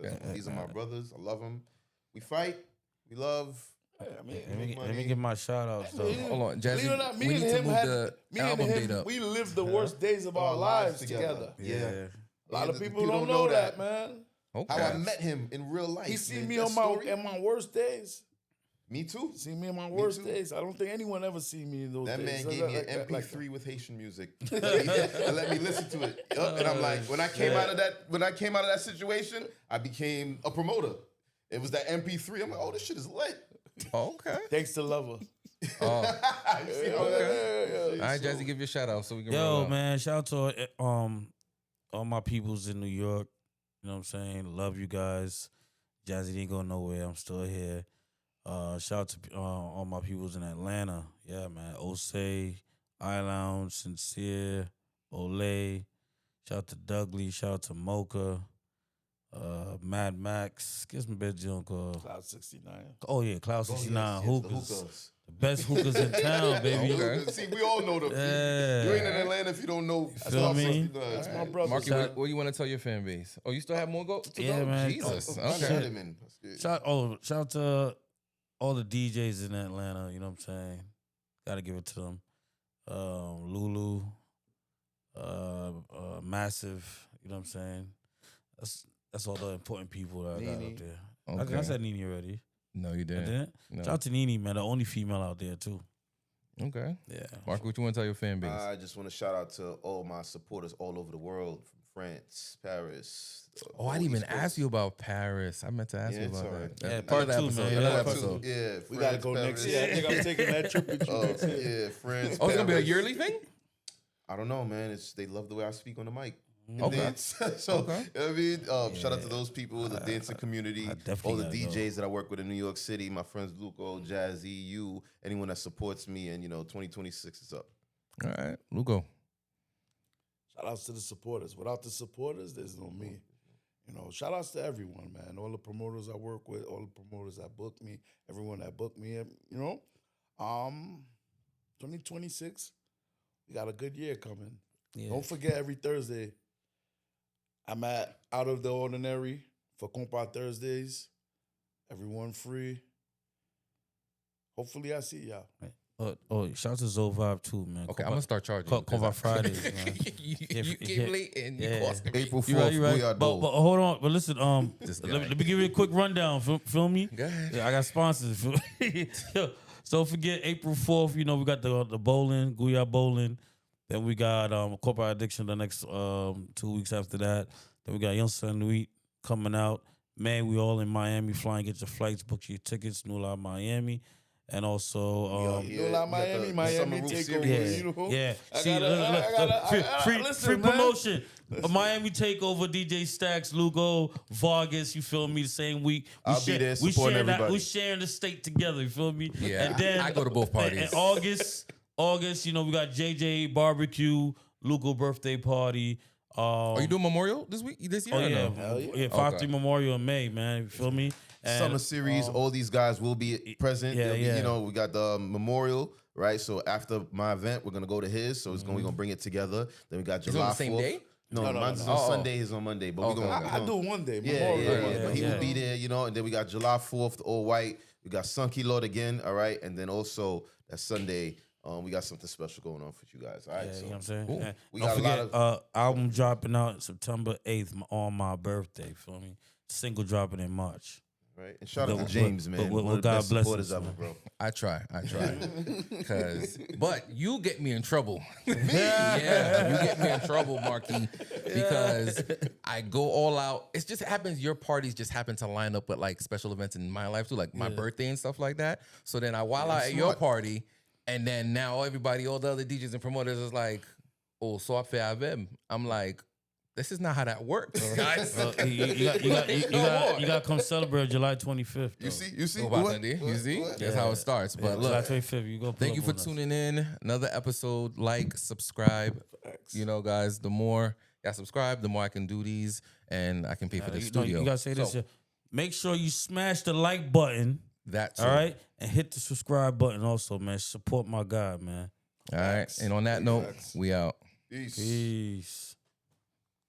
man. These are my brothers. I love them. We fight. We love. Let me give my shout outs though. Hold on, Jazzy. Believe it or not, We need to move the album date up. We lived the worst days of our lives together. Yeah. A lot of Yeah, people don't know that, man. Okay. How I met him in real life. He seen man. me That on story? my worst days. Me too. See me in my worst too. days. I don't think anyone ever seen me in those That days. man gave me an Like that. MP3 with Haitian music and let me listen to it. And I'm like, when I came out of that situation, I became a promoter. It was that MP3. I'm like, oh, this shit is lit. Okay. Thanks to Lover. Oh, You see how that- all right, Jazzy, give your shout out so we can roll Yo, up. man, shout out to all my peoples in New York. You know what I'm saying? Love you guys. Jazzy didn't go nowhere. I'm still here. Shout out to all my peoples in Atlanta. Yeah, man. Osei, iLounge, Sincere, Olay. Shout out to Dougley. Shout out to Mocha. Mad Max. Get some bed junk. Cloud 69. Oh, yeah. Cloud 69 yes, hookahs. the hookahs. The best hookahs in town, baby. Okay. See, we all know them. Yeah. You ain't in Atlanta if you don't know. feel me? That's my brother. Markie, what do you want to tell your fan base? Oh, you still have more to Yeah, go? man. Jesus. Oh, Okay. shut him in. That's good. Shout out to all the DJs in Atlanta, you know what I'm saying? Gotta give it to them. Lulu, Massive. You know what I'm saying? That's all the important people that I got Nene. up there. Okay. I said Nene already. No, you I didn't. didn't. No. Shout out to Nene, man. The only female out there too. Okay. Yeah. Mark, what you want to tell your fan base? I just want to shout out to all my supporters all over the world, from France, Paris. Oh, I didn't even ask you about Paris. I meant to ask Yeah, you it's about all that. right. That's Yeah, part of the part two, episode. man. Another Yeah, part episode. Yeah, We gotta go France, next Paris. year. I think I'm taking that trip with you Oh, next year. yeah, France. Oh, it's gonna be a Paris. yearly thing. I don't know, man. They love the way I speak on the mic. Okay. Dance. So Okay. you know what I mean, shout out to those people, the dancing community, I definitely all the gotta go. DJs that I work with in New York City, my friends Luko, Jazzy, you, anyone that supports me, and 2026 is up. All right, Luko. Shout outs to the supporters. Without the supporters, there's no me. Shout outs to everyone, man. All the promoters I work with, all the promoters that book me, everyone that booked me, 2026, we got a good year coming. Yeah. Don't forget every Thursday, I'm at Out of the Ordinary for Compa Thursdays. Everyone free. Hopefully I see y'all. Shout out to Zo Vibe too, man. Okay, I'm gonna start charging. Come because on Fridays, man. you came late and you cost me. April 4th, You right, you right. we are But hold on. But listen, This let guy. me give you a quick rundown. Feel me? Go ahead. Yeah, I got sponsors. So forget April 4th. We got the bowling, Guya bowling. Then we got corporate addiction the next 2 weeks after that. Then we got Young Sun Week coming out. Man, we all in Miami flying. Get your flights, book your tickets. Nula Miami. And also, Miami Summer Roof takeover. Series. yeah. I See, gotta- look, listen, free man. promotion. A Miami takeover. DJ Stacks, Luko, Vargas. You feel me? The same week. I'll be there supporting everybody. We sharing the state together. You feel me? Yeah, And then I go to both parties. In August, we got JJ barbecue, Luko birthday party. Are you doing Memorial this year? Oh or yeah, no? Hell yeah. yeah. 5-3 Memorial in May, man. You feel me? And, Summer series, all these guys will be present. Yeah, They'll be, yeah. we got the memorial, right? So after my event, we're gonna go to his. So we're gonna bring it together. Then we got Is it July on the same 4th. day? No, No, mine's no. on Oh. Sunday. His on Monday. But Okay. we're gonna. I do one day. Yeah, Memorial yeah, Day. yeah. But he yeah. will be there, and then we got July 4th, the all white. We got Sunky Lord again, all right, and then also that Sunday, we got something special going on for you guys, all right. Yeah, So you know what I'm saying? Cool. And We don't got a forget, lot album dropping out September 8th on my birthday. Feel me? Single dropping in March. right, and shout out But- to James, but- man, but one of the God best bless supporters us, ever, man. bro. I try. But you get me in trouble. Yeah, you get me in trouble, Markie, because I go all out. It just happens. Your parties just happen to line up with like special events in my life too, like my birthday and stuff like that. So then I wild out at your party, and then now everybody, all the other DJs and promoters is like, "Oh, so I feel I'm like, this is not how that works, guys. You got to come celebrate July 25th. You see, Go about What? that, D. You see? What? That's how it starts. But July look, 25th. You go. thank you for tuning in. Another episode. Like, subscribe. Guys, the more y'all subscribe, the more I can do these and I can pay for the studio. You got to say this. So, Make sure you smash the like button. that's All right, and hit the subscribe button also, man. Support my guy, man. All right. And on that note, we out. Peace. Peace.